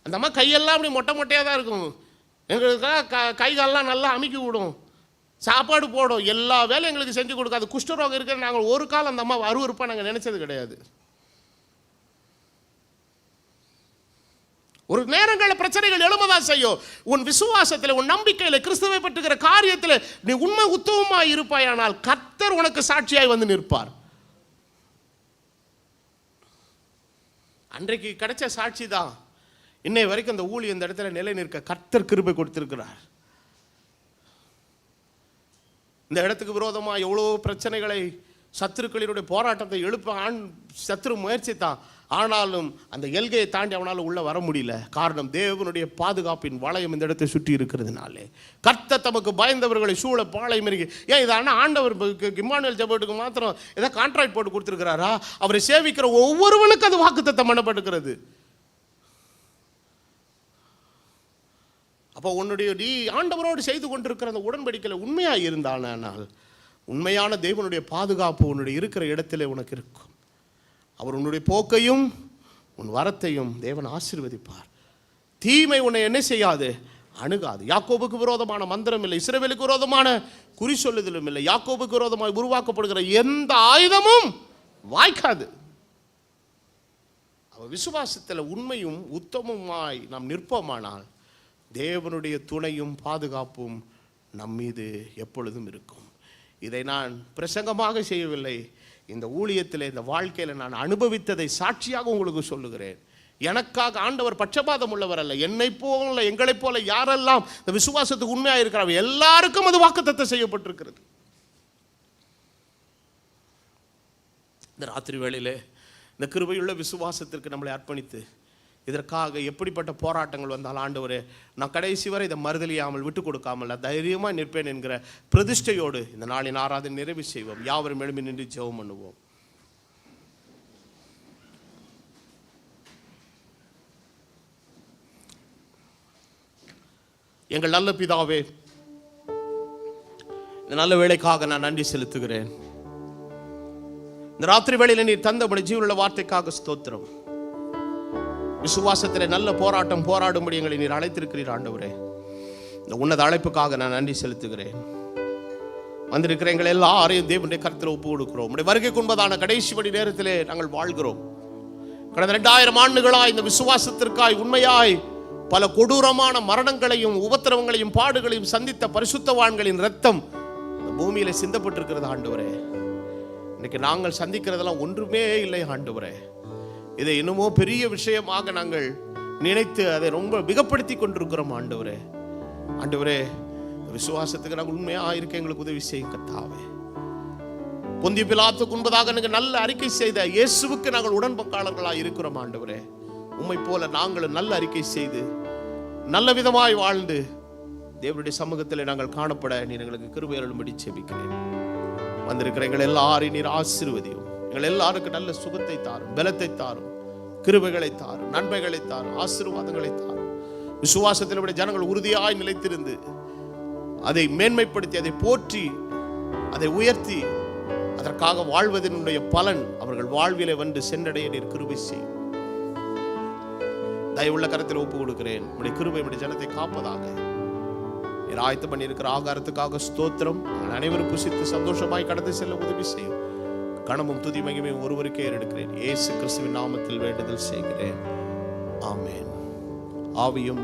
அந்த அம்மா கையெல்லாம் அப்படி மொட்டை மொட்டையாக தான் இருக்கும். எங்களுக்காக கை காலெல்லாம் நல்லா அமுக்கி விடும், சாப்பாடு போடும், எல்லா வேலையும் எங்களுக்கு செஞ்சு கொடுக்காது. குஷ்டரோகம் இருக்கிற நாங்கள் ஒரு காலம் அந்த அம்மா அருவருப்பாக நாங்கள் நினைச்சது கிடையாது. ஒரு நேரங்களில் பிரச்சனைகள் எழுமதான் செய்யும். உன் விசுவாசத்தில், உன் நம்பிக்கையில், கிறிஸ்துவை பற்றுகிற காரியத்தில் நீ உண்மை உத்தமமாய் இருப்பாயானால் கர்த்தர் உனக்கு சாட்சியாய் வந்து நிற்பார். அன்றைக்கு கிடைச்ச சாட்சி தான் இன்னை வரைக்கும் அந்த ஊழிய இந்த இடத்துல நிலை நிற்க கர்த்தர் கிருபை கொடுத்திருக்கிறார். இந்த இடத்துக்கு விரோதமாக எவ்வளோ பிரச்சனைகளை, சத்துருக்களினுடைய போராட்டத்தை எழுப்ப சத்துரு முயற்சித்தான். ஆனாலும் அந்த எல்கையை தாண்டி அவனால் உள்ள வர முடியல. காரணம், தேவனுடைய பாதுகாப்பின் வளையம் இந்த இடத்தை சுற்றி இருக்கிறதுனாலே. கர்த்தர் தமக்கு பயந்தவர்களை சூழ பாளையம் இருக்கு. ஏன் இதான ஆண்டவர் இம்மானுவேல் ஜெபத்துக்கு மாத்திரம் ஏதாவது கான்ட்ராக்ட் போட்டு கொடுத்துருக்கிறாரா? அவரை சேவிக்கிற ஒவ்வொருவனுக்கு அது வாக்குத்தத்தம் பண்ணப்பட்டிருக்கிறது. அப்போ உன்னுடைய நீ ஆண்டவரோடு செய்து கொண்டிருக்கிற அந்த உடன்படிக்கையில் உண்மையாக இருந்தானால் உண்மையான தேவனுடைய பாதுகாப்பு உன்னுடைய இருக்கிற இடத்துல உனக்கு இருக்கும். அவர் உன்னுடைய போக்கையும் உன் வரத்தையும் தேவன் ஆசீர்வதிப்பார். தீமை உன்னை என்ன செய்யாது, அணுகாது. யாக்கோபுக்கு விரோதமான மந்திரம் இல்லை, இஸ்ரவேலுக்கு விரோதமான குறி சொல்லுதலும் இல்லை. யாக்கோபுக்கு விரோதமாய் உருவாக்கப்படுகிற எந்த ஆயுதமும் வாய்க்காது. அவர் விசுவாசத்தில் உண்மையும் உத்தமமாய் நாம் நிற்போமானால் தேவனுடைய துணையும் பாதுகாப்பும் நம் மீது எப்பொழுதும் இருக்கும். இதை நான் பிரசங்கமாக செய்யவில்லை, இந்த ஊழியத்தில், இந்த வாழ்க்கையில் நான் அனுபவித்ததை சாட்சியாக உங்களுக்கு சொல்லுகிறேன். எனக்காக ஆண்டவர் பட்சபாதம் உள்ளவர் அல்ல. என்னை போல, எங்களைப் போல யாரெல்லாம் இந்த விசுவாசத்துக்கு உண்மையாக இருக்கிறார்கள் எல்லாருக்கும் அது வாக்குத்தத்தம் செய்யப்பட்டிருக்கிறது. இந்த ராத்திரி வேளையிலே இந்த கிருபையுள்ள விசுவாசத்திற்கு நம்மளை அர்ப்பணித்து இதற்காக எப்படிப்பட்ட போராட்டங்கள் வந்தால் ஆண்டவரே நான் கடைசி வரை இதை மறுதலியாமல் விட்டு கொடுக்காமல் தைரியமாக நிற்பேன் என்கிற பிரதிஷ்டையோடு இந்த நாளின் ஆராதனை நிறைவு செய்வோம். யாவரும் எழும்பி நின்று ஜெபம் பண்ணுவோம். எங்கள் நல்ல பிதாவே, இந்த நல்ல வேளைக்காக நான் நன்றி செலுத்துகிறேன். இந்த ராத்திரி வேளையில் நீர் தந்தபடி ஜீவனுள்ள வார்த்தைக்காக ஸ்தோத்திரம். விசுவாசத்தில் நல்ல போராட்டம் போராடும்படி எங்களை நீர் அழைத்திருக்கிறீர் ஆண்டவரே. இந்த உன்னத அழைப்புக்காக நான் நன்றி செலுத்துகிறேன். வந்திருக்கிற எங்கள் எல்லாரையும் தேவனுடைய கருத்தில் ஒப்பு கொடுக்கிறோம். உடைய வருகைக்கு முன்பதான கடைசி மணி நேரத்திலே நாங்கள் வாழ்கிறோம். கடந்த 2000 ஆண்டுகளாய் இந்த விசுவாசத்திற்காய் உண்மையாய் பல கொடூரமான மரணங்களையும் உபத்திரவங்களையும் பாடுகளையும் சந்தித்த பரிசுத்தவான்களின் ரத்தம் இந்த பூமியில சிந்தப்பட்டிருக்கிறது ஆண்டவரே. இன்னைக்கு நாங்கள் சந்திக்கிறதெல்லாம் ஒன்றுமே இல்லை ஆண்டவரே. இதை இன்னமோ பெரிய விஷயமாக நாங்கள் நினைத்து அதை ரொம்ப மிகப்படுத்தி கொண்டிருக்கிறோம் ஆண்டவரே. ஆண்டவரே, விசுவாசத்துக்கு நாங்கள் உண்மையாக இருக்க எங்களுக்கு உதவி செய்யும் கர்த்தாவே. பொந்திய பிலாத்துக்கு முன்பதாக நாங்கள் நல்ல அறிக்கை செய்த இயேசுவுக்கு நாங்கள் உடன்பக்காரர்களாக இருக்கிறோம் ஆண்டவரே. உம்மை போல நாங்களும் நல்ல அறிக்கை செய்து நல்ல விதமாய் வாழ்ந்து தேவனுடைய சமூகத்தில் நாங்கள் காணப்பட நீர் எங்களுக்கு கிருபை அருளும்படி ஜெபிக்கிறேன். வந்திருக்கிற எங்கள் எல்லாரையும் நீர் ஆசீர்வதியும். எங்கள் எல்லாருக்கும் நல்ல சுகத்தை தாரும், பலத்தை தாரும், கிருபைகளை தாரும், நன்மைகளை தாரும், ஆசீர்வாதங்களை தாரும். விசுவாசத்தில் ஜனங்கள் உறுதியாய் நிலைத்திருந்து அதை மேன்மைப்படுத்தி, அதை போற்றி, அதை உயர்த்தி, அதற்காக வாழ்வதனுடைய பலன் அவர்கள் வாழ்விலே வந்து சென்றடைய நீர் கிருபை செய்யும். தயவுள்ள கரத்தில் ஒப்பு கொடுக்கிறேன். உடைய கிருபை உடைய ஜனத்தை காப்பதாக. நீர் ஆயத்தம் பண்ணி இருக்கிற ஆகாரத்துக்காக ஸ்தோத்திரம். அனைவரும் புசித்து சந்தோஷமாய் கடந்து செல்ல உதவி செய்யும். கணமும் துதி மகிமையும் ஒருவருக்கே எடுக்கிறேன். இயேசு கிறிஸ்துவின் நாமத்தில் வேண்டுதல் செய்கிறேன். ஆமென். ஆவியும்